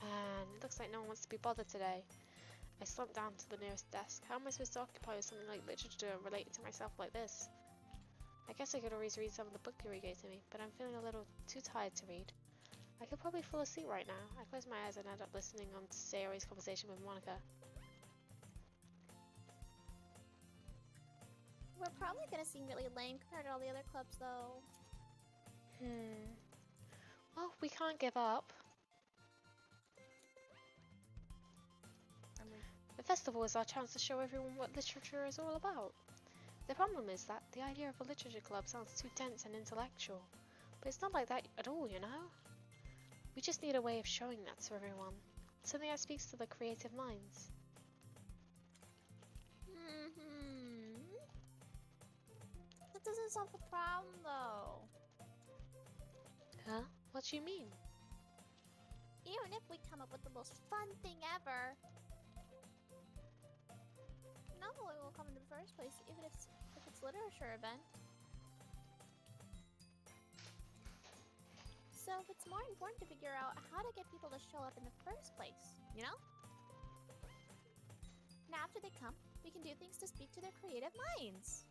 Man, it looks like no one wants to be bothered today. I slumped down to the nearest desk. How am I supposed to occupy with something like literature related to myself like this? I guess I could always read some of the book Yuri gave to me, but I'm feeling a little too tired to read. I could probably fall asleep right now. I close my eyes and end up listening on to Sayori's conversation with Monica. We're probably gonna seem really lame compared to all the other clubs, though. Well, we can't give up. The festival is our chance to show everyone what literature is all about. The problem is that the idea of a literature club sounds too dense and intellectual. But it's not like that at all, you know? We just need a way of showing that to everyone. Something that speaks to the creative minds. That doesn't solve the problem, though. Huh? What do you mean? Even if we come up with the most fun thing ever, no one will come in the first place, even if it's literature event. So it's more important to figure out how to get people to show up in the first place, you know? And after they come, we can do things to speak to their creative minds.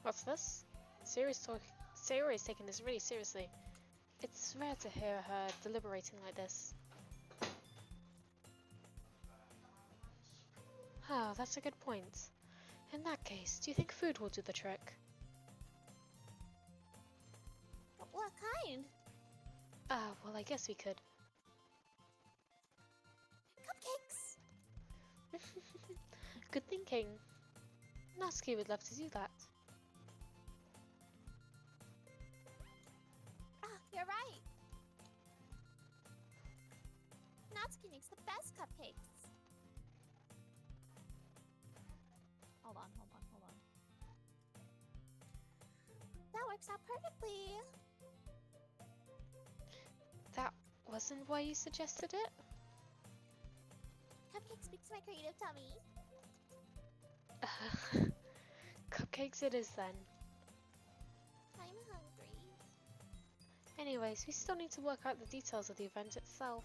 What's this? Sayori is taking this really seriously. It's rare to hear her deliberating like this. Oh, that's a good point. In that case, do you think food will do the trick? What kind? Well, I guess we could. Cupcakes! Good thinking. Natsuki would love to do that. Ah, you're right. Natsuki makes the best cupcakes. Hold on. That works out perfectly. That wasn't why you suggested it? Cupcake speaks to my creative tummy. Cupcakes it is then. I'm hungry. Anyways, we still need to work out the details of the event itself.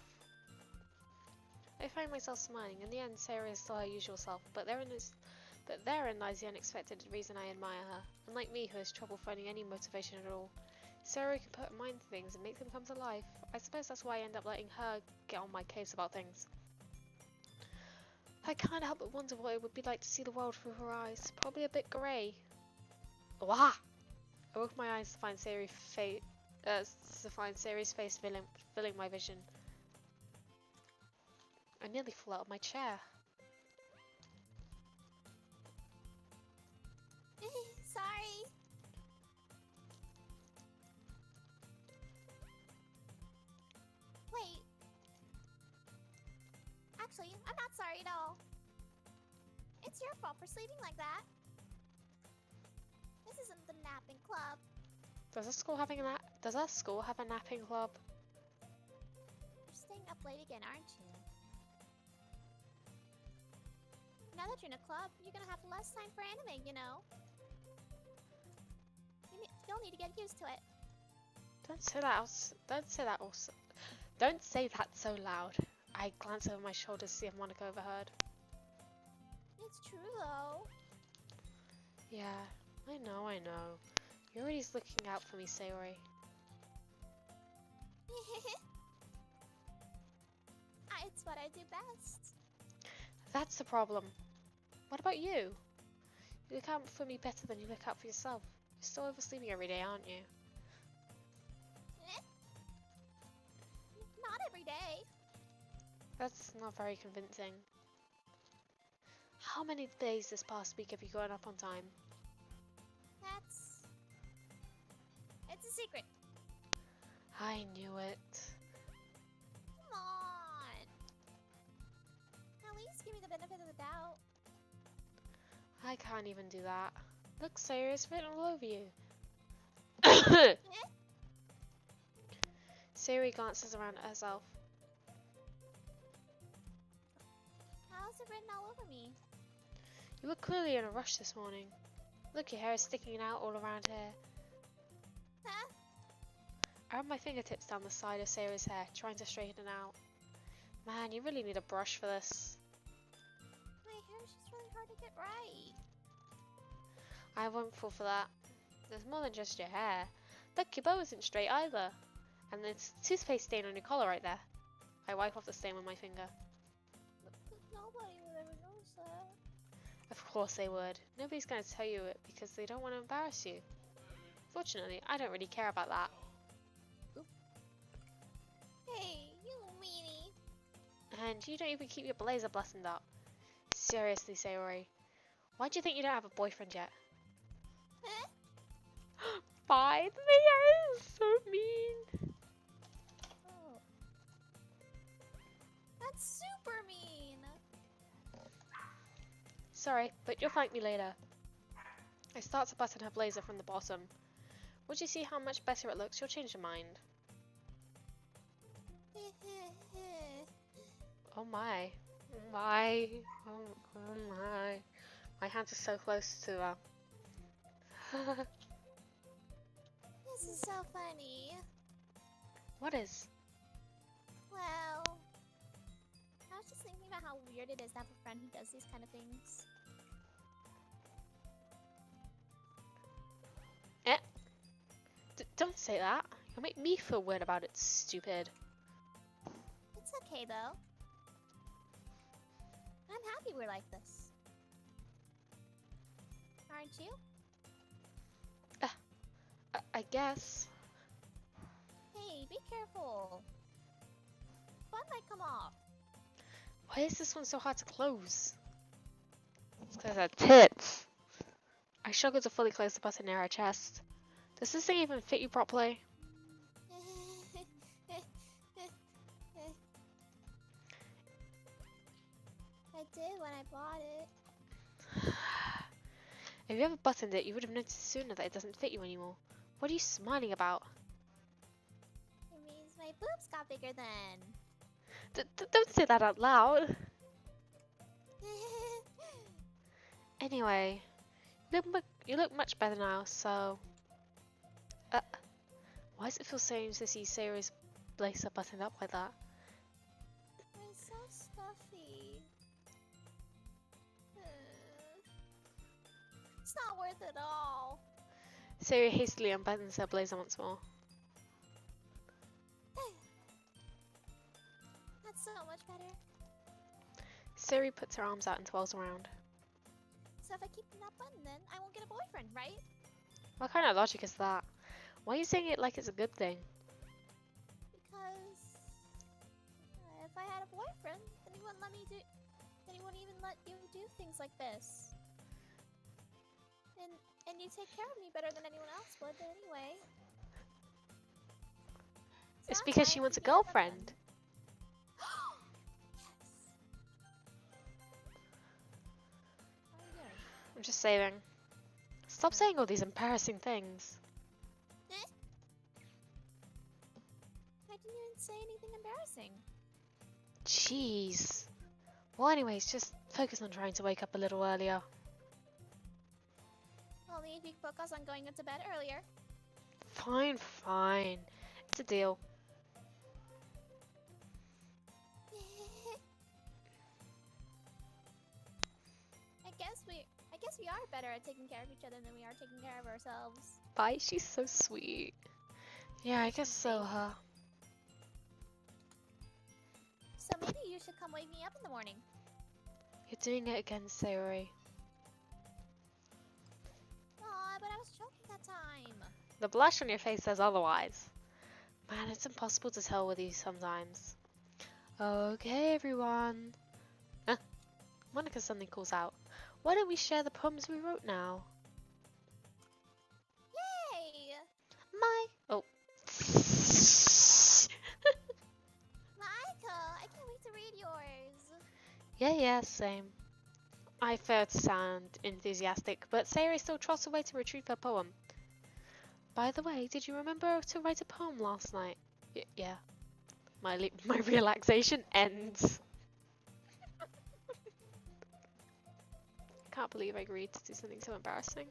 I find myself smiling. In the end, Sarah is still her usual self, but therein lies the unexpected reason I admire her. Unlike me, who has trouble finding any motivation at all, Sarah can put her mind to things and make them come to life. I suppose that's why I end up letting her get on my case about things. I can't help but wonder what it would be like to see the world through her eyes. Probably a bit grey. Wah! I opened my eyes to find Sayori's face filling my vision. I nearly fell out of my chair. Sorry. Wait. Actually, I'm not sorry at all. It's your fault for sleeping like that. This isn't the napping club. Does our school have a napping club? You're staying up late again, aren't you? Now that you're in a club, you're gonna have less time for anime, you know? You'll need to get used to it. Don't say that. Don't say that so loud. I glance over my shoulder to see if Monica overheard. It's true, though. Yeah, I know. You're already looking out for me, Sayori. It's what I do best. That's the problem. What about you? You look out for me better than you look out for yourself. You're still oversleeping every day, aren't you? Not every day. That's not very convincing. How many days this past week have you gotten up on time? It's a secret. I knew it. Come on. At least give me the benefit of the doubt. I can't even do that. Look, Sayori, it's written all over you. Sayori glances around at herself. How's it written all over me? You look clearly in a rush this morning. Look, your hair is sticking out all around here. Huh? I run my fingertips down the side of Sayori's hair, trying to straighten it out. Man, you really need a brush for this. My hair's just really hard to get right. I won't fall for that. There's more than just your hair. Look, your bow isn't straight either. And there's toothpaste stain on your collar right there. I wipe off the stain with my finger. Nobody would ever notice that. Of course they would. Nobody's going to tell you it because they don't want to embarrass you. Fortunately, I don't really care about that. Hey, you meanie. And you don't even keep your blazer buttoned up. Seriously, Sayori. Why do you think you don't have a boyfriend yet? Huh? Bye, the hair is so mean. Oh. That's super mean. Sorry, but you'll thank me later. I start to button her blazer from the bottom. Once you see how much better it looks, you'll change your mind. Oh my. My. Oh my. My hands are so close to This is so funny. What is? Well, I was just thinking about how weird it is to have a friend who does these kind of things. Don't say that. You'll make me feel weird about it, stupid. It's okay though. I'm happy we're like this. Aren't you? I guess. Hey, be careful. Bun might come off. Why is this one so hard to close? It's because of tits. I struggle to fully close the button near her chest. Does this thing even fit you properly? I did when I bought it. If you ever buttoned it, you would have noticed sooner that it doesn't fit you anymore. What are you smiling about? It means my boobs got bigger then. Don't say that out loud. Anyway, you look much better now, so... why does it feel strange to see Sayori's blazer buttoned up like that? It's so stuffy. It's not worth it all. Sayori hastily unbuttons her blazer once more. That's so much better. Sayori puts her arms out and twirls around. So if I keep them not buttoned, then I won't get a boyfriend, right? What kind of logic is that? Why are you saying it like it's a good thing? Because if I had a boyfriend, then he wouldn't even let you do things like this. And you take care of me better than anyone else would anyway. So It's that's because why she I wants a think we have girlfriend. Yes. What are you doing? I'm just saying. Stop saying all these embarrassing things. I didn't even say anything embarrassing. Jeez. Well, anyways, just focus on trying to wake up a little earlier. Only if you focus on going into bed earlier. Fine, fine. It's a deal. I guess we are better at taking care of each other than we are taking care of ourselves. Bye, she's so sweet. Yeah, I guess so, huh? So maybe you should come wake me up in the morning. You're doing it again, Sayori. Aw, but I was joking that time. The blush on your face says otherwise. Man, it's impossible to tell with you sometimes. Okay, everyone. Monica suddenly calls out. Why don't we share the poems we wrote now? Yay! Oh. Michael, I can't wait to read yours. Yeah, same. I failed to sound enthusiastic, but Sayori still trots away to retrieve her poem. By the way, did you remember to write a poem last night? Yeah. My relaxation ends. Can't believe I agreed to do something so embarrassing.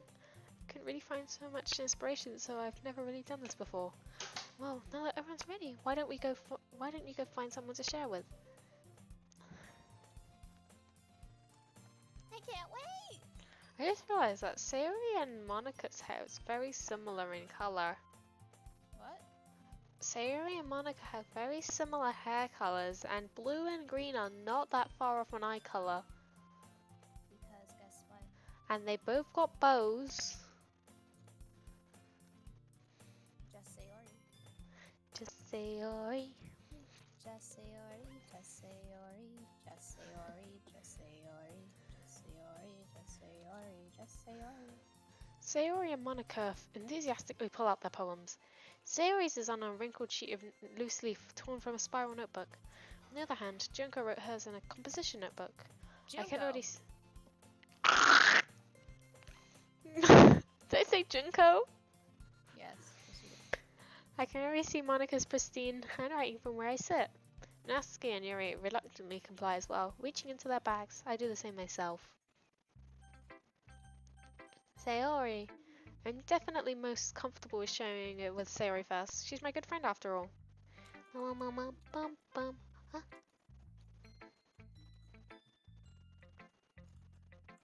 Couldn't really find so much inspiration, so I've never really done this before. Well, now that everyone's ready, why don't you go find someone to share with? I can't wait. I just realized that Sayori and Monica's hair is very similar in color. What? Sayori and Monica have very similar hair colors, and blue and green are not that far off an eye color. Because guess what? And they both got bows. Just Sayori. Just Sayori. Just Sayori. Just Sayori. Just Sayori. Just Sayori. Just Sayori. Just Sayori. Just Sayori. Sayori and Monica enthusiastically pull out their poems. Sayori's is on a wrinkled sheet of loose leaf torn from a spiral notebook. On the other hand, Junko wrote hers in a composition notebook. I can already Did I say Junko? Yes. Yes, you did. I can already see Monica's pristine handwriting from where I sit. Natsuki and Yuri reluctantly comply as well, reaching into their bags. I do the same myself. Sayori. I'm definitely most comfortable with sharing it with Sayori first. She's my good friend after all. Huh?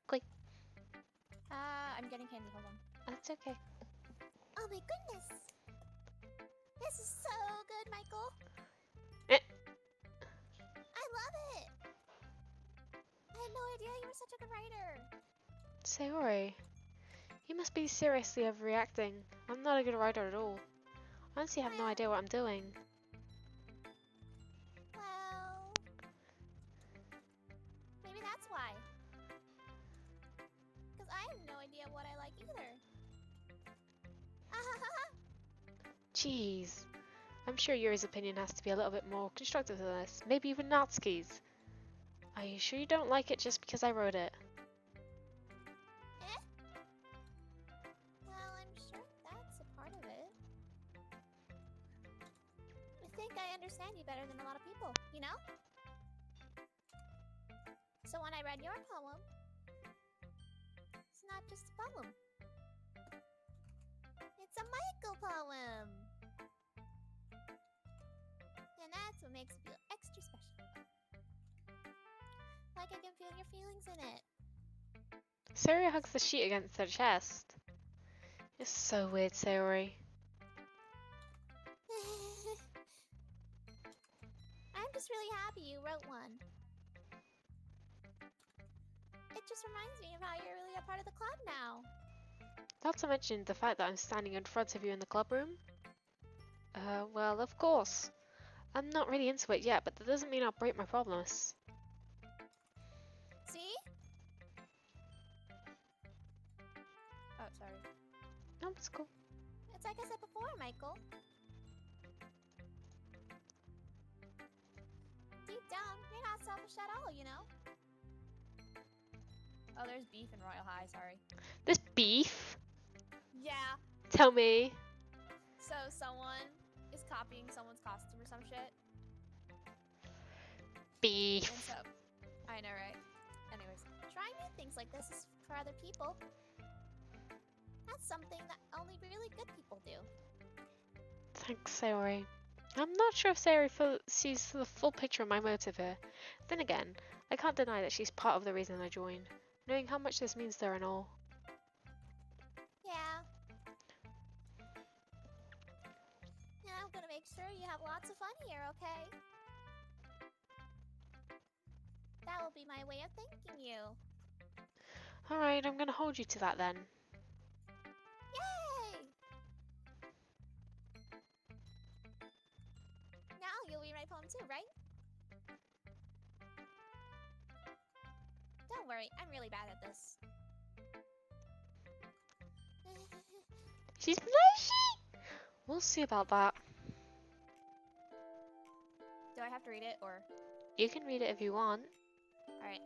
Quick. I'm getting candy. Hold on. That's okay. Oh my goodness. This is so good, Michael. Eh. I love it. I had no idea you were such a good writer. Sayori. You must be seriously overreacting. I'm not a good writer at all. I honestly have no idea what I'm doing. Well, maybe that's why. Because I have no idea what I like either. Jeez. I'm sure Yuri's opinion has to be a little bit more constructive than this. Maybe even Natsuki's. Are you sure you don't like it just because I wrote it? Well, I'm sure that's a part of it. I think I understand you better than a lot of people, you know? So when I read your poem, it's not just a poem. It's a Michael poem! And that's what makes it feel extra special. Like I can feel your feelings in it. Sayori hugs the sheet against her chest. You're so weird, Sayori. I'm just really happy you wrote one. It just reminds me of how you're really a part of the club now. Not to mention the fact that I'm standing in front of you in the club room. Well, of course. I'm not really into it yet, but that doesn't mean I'll break my promise. Oh, it's cool. It's like I said before, Michael. Deep down, you're not selfish at all, you know? Oh, there's beef in Royal High, sorry. There's beef? Yeah. Tell me. So someone is copying someone's costume or some shit. Beef. And so, I know, right? Anyways. Trying new things like this is for other people. That's something that only really good people do. Thanks, Sayori. I'm not sure if Sayori sees the full picture of my motive here. Then again, I can't deny that she's part of the reason I joined, knowing how much this means to her and all. Yeah. And I'm gonna make sure you have lots of fun here, okay? That will be my way of thanking you. Alright, I'm gonna hold you to that then. Yay! Now you'll read my poem too, right? Don't worry, I'm really bad at this. She's blushy! We'll see about that. Do I have to read it or? You can read it if you want. Alright.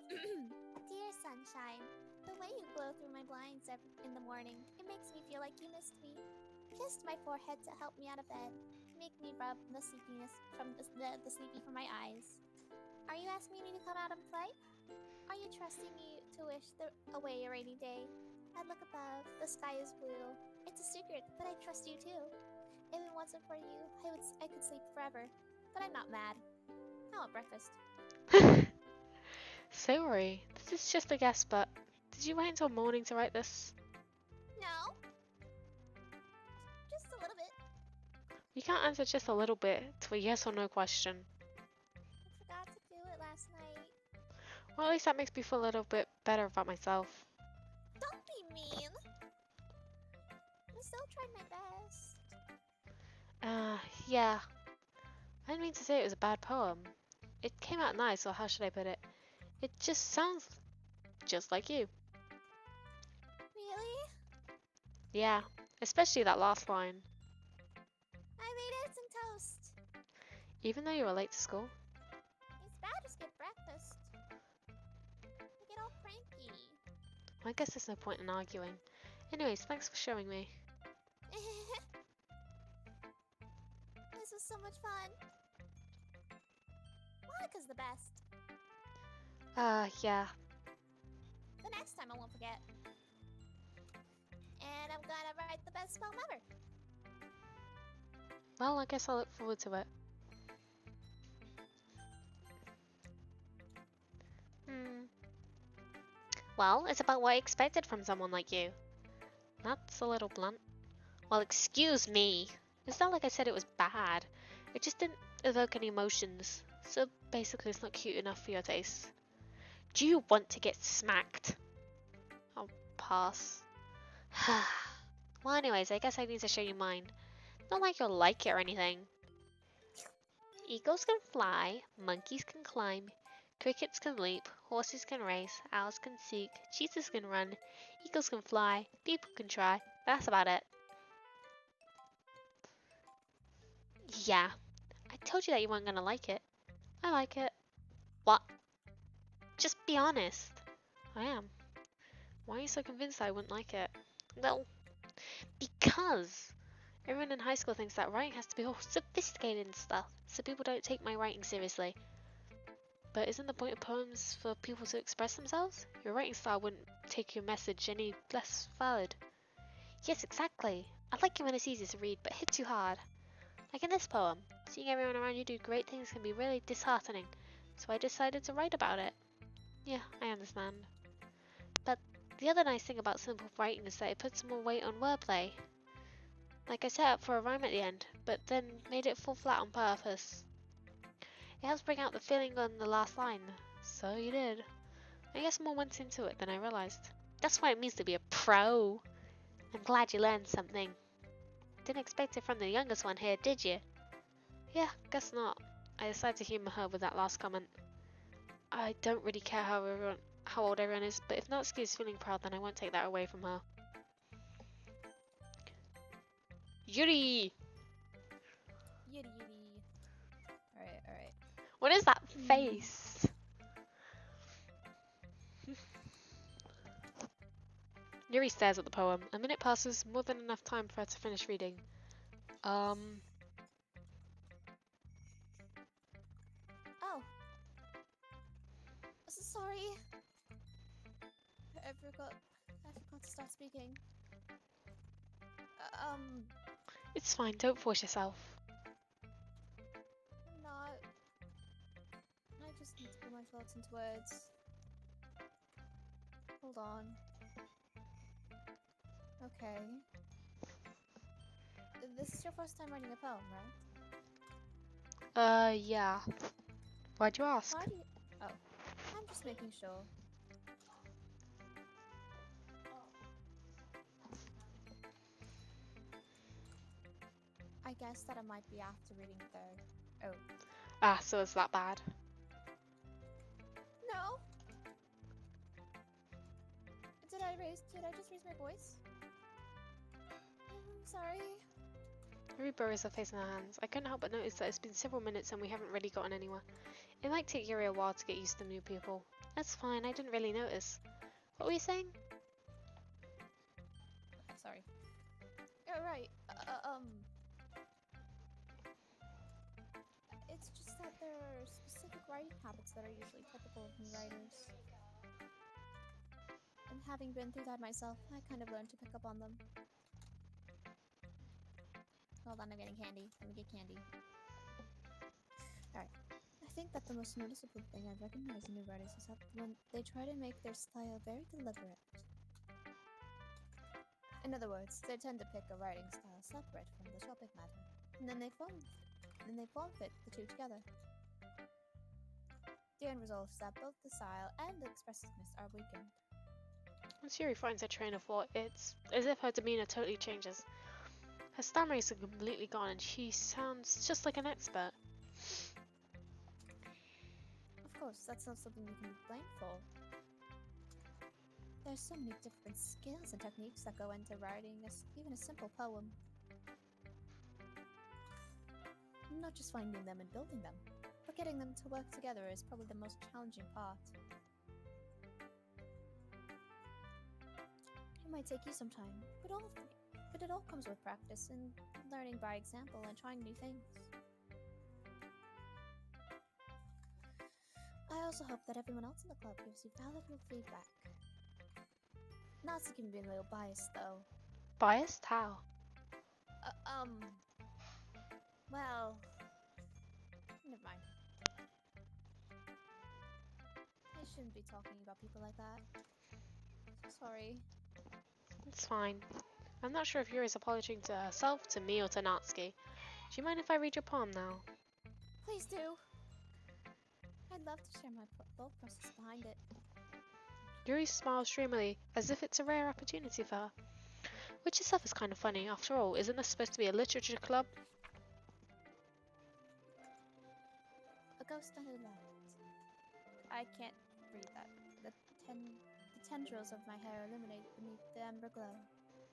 Dear sunshine, the way you glow through my blinds in the morning, it makes me feel like you missed me. Kissed my forehead to help me out of bed. Make me rub the sleepiness from the sleepy from my eyes. Are you asking me to come out and play? Are you trusting me to wish away a rainy day? I look above, the sky is blue. It's a secret, but I trust you too. If it wasn't for you, I could sleep forever. But I'm not mad. I want breakfast. Sorry, this is just a guess, but did you wait until morning to write this? No. Just a little bit. You can't answer just a little bit to a yes or no question. I forgot to do it last night. Well, at least that makes me feel a little bit better about myself. Don't be mean. I still tried my best. Yeah. I didn't mean to say it was a bad poem. It came out nice, or how should I put it? It just sounds just like you. Really? Yeah, especially that last line. I made eggs and toast. Even though you were late to school. It's bad to skip breakfast. I get all cranky. I guess there's no point in arguing. Anyways, thanks for showing me. This was so much fun. Monica's the best. Yeah. The next time I won't forget. And I'm gonna write the best poem ever. Well, I guess I'll look forward to it. Well, it's about what I expected from someone like you. That's a little blunt. Well, excuse me. It's not like I said it was bad. It just didn't evoke any emotions. So basically it's not cute enough for your taste. Do you want to get smacked? I'll pass. Well, anyways, I guess I need to show you mine. Not like you'll like it or anything. Eagles can fly, monkeys can climb, crickets can leap, horses can race, owls can seek, cheetahs can run, eagles can fly, people can try. That's about it. Yeah, I told you that you weren't gonna like it. I like it. What? Just be honest. I am. Why are you so convinced that I wouldn't like it? Well, because everyone in high school thinks that writing has to be all sophisticated and stuff, so people don't take my writing seriously. But isn't the point of poems for people to express themselves? Your writing style wouldn't take your message any less valid. Yes, exactly. I like it when it's easy to read, but hit too hard. Like in this poem, seeing everyone around you do great things can be really disheartening, so I decided to write about it. Yeah, I understand. But the other nice thing about simple writing is that it puts more weight on wordplay. Like I set up for a rhyme at the end, but then made it fall flat on purpose. It helps bring out the feeling on the last line. So you did. I guess more went into it than I realised. That's what it means to be a pro. I'm glad you learned something. Didn't expect it from the youngest one here, did you? Yeah, guess not. I decided to humour her with that last comment. I don't really care how old everyone is, but if Natsuki is feeling proud, then I won't take that away from her. Yuri! Yiddy yiddy. Alright, alright. What is that face? Yuri stares at the poem. A minute passes, more than enough time for her to finish reading. Oh. Sorry. I forgot to start speaking. It's fine, don't force yourself. I'm not. I just need to put my thoughts into words. Hold on. Okay. This is your first time writing a poem, right? Yeah. Why'd you ask? Why do you... Oh. I'm just making sure. I guess that I might be after reading the... Oh. Ah, so it's that bad. No! Did I just raise my voice? I'm sorry. Yuri buries her face in her hands. I couldn't help but notice that it's been several minutes and we haven't really gotten anywhere. It might take Yuri a while to get used to new people. That's fine, I didn't really notice. What were you saying? Sorry. You're right. It's just that there are specific writing habits that are usually typical of new writers. And having been through that myself, I kind of learned to pick up on them. Hold on, I'm getting candy. Let me get candy. Alright. I think that the most noticeable thing I've recognized in new writers is that when they try to make their style very deliberate. In other words, they tend to pick a writing style separate from the topic matter, and then they form fit the two together. The end result is that both the style and the expressiveness are weakened. Once Yuri finds her train of thought, it's as if her demeanor totally changes. Her stammer is completely gone and she sounds just like an expert. Of course, that's not something you can be blamed for. There's so many different skills and techniques that go into writing even a simple poem. Not just finding them and building them, but getting them to work together is probably the most challenging part. It might take you some time, but it all comes with practice and learning by example and trying new things. I also hope that everyone else in the club gives you valuable feedback. Not to be a little biased, though. Biased? How? Well... Never mind. I shouldn't be talking about people like that. Sorry. It's fine. I'm not sure if Yuri's apologizing to herself, to me, or to Natsuki. Do you mind if I read your poem now? Please do. I'd love to share my thought process behind it. Yuri smiles dreamily, as if it's a rare opportunity for her. Which itself is kind of funny. After all, isn't this supposed to be a literature club? A ghost under the light. I can't read that. The tendrils of my hair illuminate beneath the amber glow,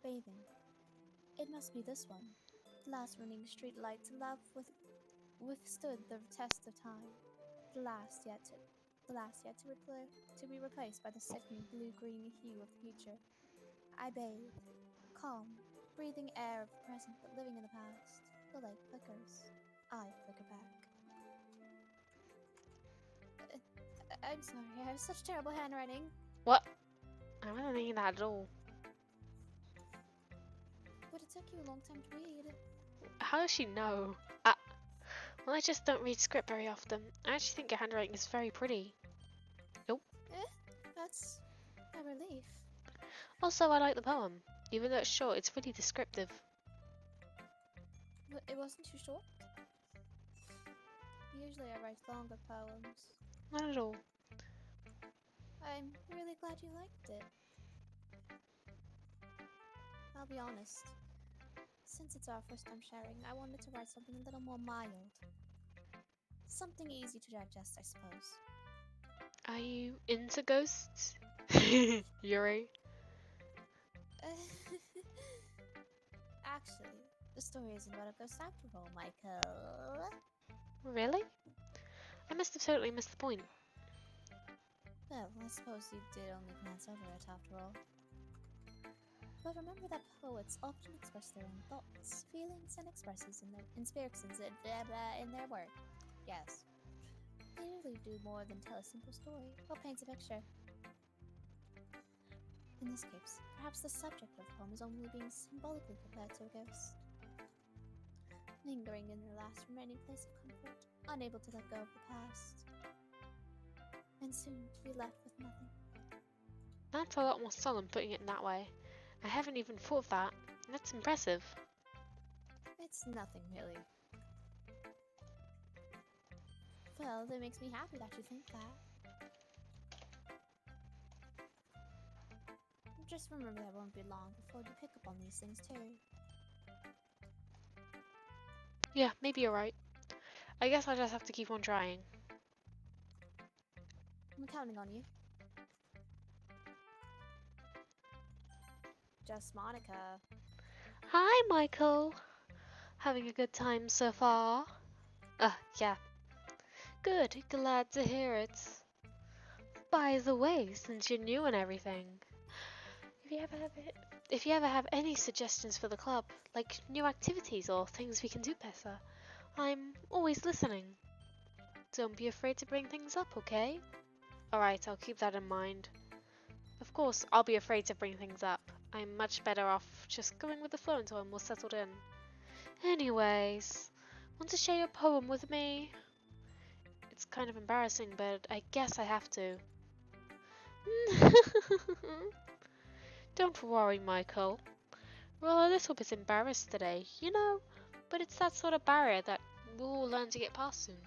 bathing. It must be this one. The last running street light to love withstood the test of time. The last yet to be replaced by the sickening blue-green hue of the future. I bathe, calm, breathing air of the present but living in the past. The light flickers. I flicker back. I'm sorry, I have such terrible handwriting. What? I wasn't thinking that at all. But it took you a long time to read. How does she know? Well, I just don't read script very often. I actually think your handwriting is very pretty. Nope. That's a relief. Also, I like the poem. Even though it's short, it's really descriptive. But it wasn't too short? Usually I write longer poems. Not at all. I'm really glad you liked it. I'll be honest. Since it's our first time sharing, I wanted to write something a little more mild. Something easy to digest, I suppose. Are you into ghosts? Yuri? Actually, The story isn't about a ghost after all, Michael. Really? I must have totally missed the point. Well, I suppose you did only glance over it after all. But remember that poets often express their own thoughts, feelings, and expressions in their work. Yes. They usually do more than tell a simple story or paint a picture. In this case, perhaps the subject of the poem is only being symbolically compared to a ghost. Lingering in their last remaining place of comfort, unable to let go of the past, and soon to be left with nothing. That's a lot more solemn putting it in that way. I haven't even thought of that. That's impressive. It's nothing really. Well, that makes me happy that you think that. Just remember that won't be long before you pick up on these things too. Yeah, maybe you're right. I guess I'll just have to keep on trying. I'm counting on you. Just Monica. Hi, Michael. Having a good time so far? Yeah. Good, glad to hear it. By the way, since you're new and everything, if you ever have any suggestions for the club, like new activities or things we can do better, I'm always listening. Don't be afraid to bring things up, okay? Alright, I'll keep that in mind. Of course, I'll be afraid to bring things up. I'm much better off just going with the flow until I'm more settled in. Anyways, want to share your poem with me? It's kind of embarrassing, but I guess I have to. Don't worry, Michael. We're all a little bit embarrassed today, you know, but it's that sort of barrier that we'll all learn to get past soon.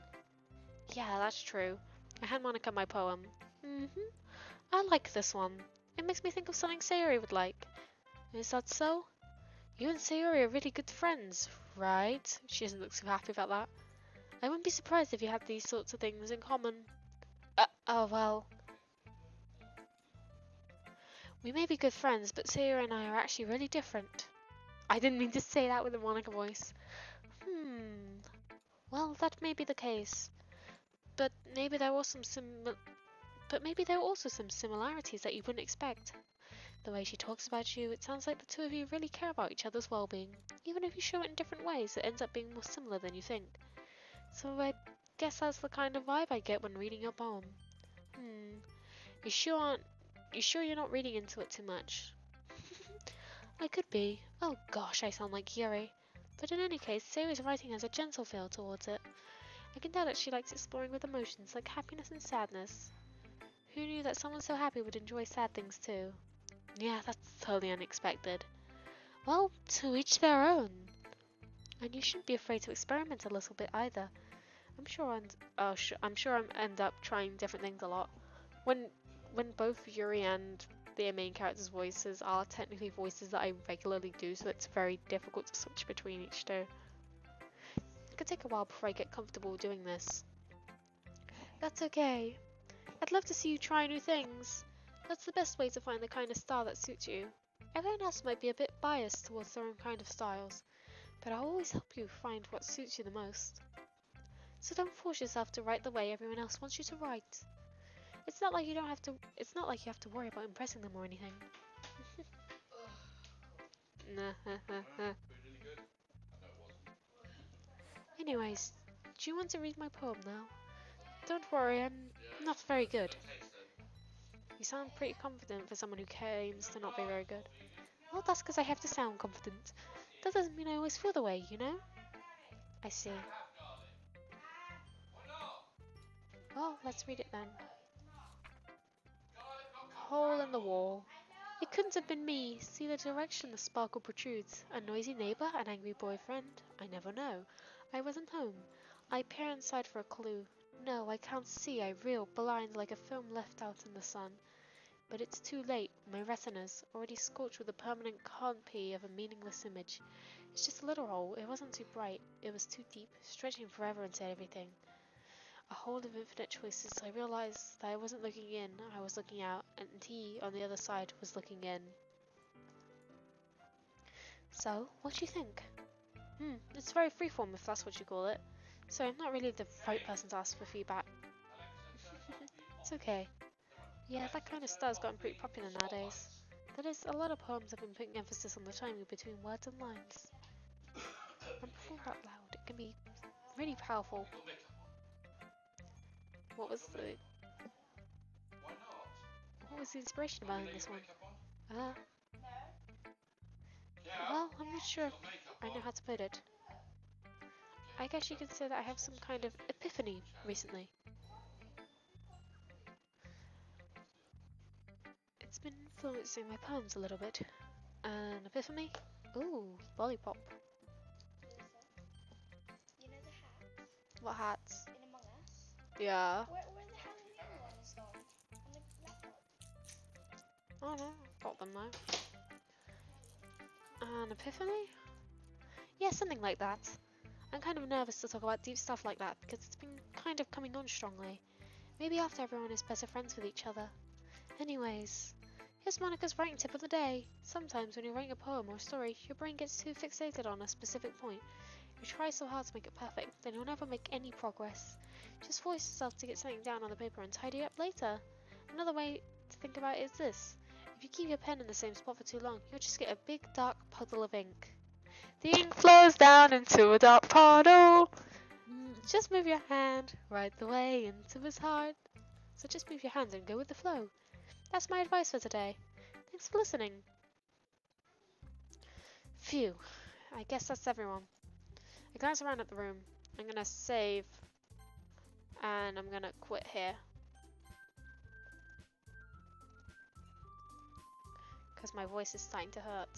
Yeah, that's true. I hand Monica my poem. I like this one. It makes me think of something Sayori would like. Is that so? You and Sayori are really good friends, right? She doesn't look so happy about that. I wouldn't be surprised if you had these sorts of things in common. Oh well. We may be good friends, but Sayori and I are actually really different. I didn't mean to say that with a Monica voice. Well, that may be the case. But maybe there are also some similarities that you wouldn't expect. The way she talks about you, it sounds like the two of you really care about each other's well-being. Even if you show it in different ways, it ends up being more similar than you think. So I guess that's the kind of vibe I get when reading your poem. You sure you're not reading into it too much? I could be. Oh gosh, I sound like Yuri. But in any case, Sayori's writing has a gentle feel towards it. I can tell that she likes exploring with emotions like happiness and sadness. Who knew that someone so happy would enjoy sad things too? Yeah, that's totally unexpected. Well, to each their own. And you shouldn't be afraid to experiment a little bit either. I'm sure I'm end up trying different things a lot. When both Yuri and their main characters' voices are technically voices that I regularly do, so it's very difficult to switch between each two. It could take a while before I get comfortable doing this. That's okay. I'd love to see you try new things. That's the best way to find the kind of style that suits you. Everyone else might be a bit biased towards their own kind of styles, but I'll always help you find what suits you the most. So don't force yourself to write the way everyone else wants you to write. It's not like you have to worry about impressing them or anything. We're really good. No, it wasn't. Anyways, do you want to read my poem now? Don't worry, I'm not very good. You sound pretty confident for someone who claims to not be very good. Well, that's because I have to sound confident. That doesn't mean I always feel the way, you know? I see. Well, let's read it then. Hole in the wall. It couldn't have been me. See the direction the sparkle protrudes. A noisy neighbor, an angry boyfriend? I never know. I wasn't home. I peer inside for a clue. No, I can't see. I reel, blind like a film left out in the sun. But it's too late. My retina's already scorched with a permanent copy of a meaningless image. It's just a little hole. It wasn't too bright. It was too deep, stretching forever into everything. A hole of infinite choices. I realized that I wasn't looking in, I was looking out, and he, on the other side, was looking in. So, what do you think? It's very freeform if that's what you call it. So I'm not really the right person to ask for feedback. It's okay. Yeah, that kind of style's gotten pretty popular nowadays. That is, a lot of poems have been putting emphasis on the timing between words and lines. When performed out loud, it can be really powerful. What was the inspiration behind this one? Well, I'm not sure if I know how to put it. I guess you could say that I have some kind of epiphany recently. It's been influencing my poems a little bit. An epiphany? Ooh, lollipop. You know the hats What hats? in Among Us? Yeah. Where the hell are the other ones gone? On the laptop? Oh no, I've got them now. An epiphany? Yeah, something like that. I'm kind of nervous to talk about deep stuff like that because it's been kind of coming on strongly. Maybe after everyone is better friends with each other. Anyways, here's Monica's writing tip of the day. Sometimes when you're writing a poem or a story, your brain gets too fixated on a specific point. You try so hard to make it perfect, then you'll never make any progress. Just force yourself to get something down on the paper and tidy it up later. Another way to think about it is this. If you keep your pen in the same spot for too long, you'll just get a big dark puddle of ink. The ink flows down into a dark puddle. Just move your hand right the way into his heart. So just move your hands and go with the flow. That's my advice for today. Thanks for listening. Phew, I guess that's everyone. I glance around at the room. I'm gonna save and I'm gonna quit here. Because my voice is starting to hurt.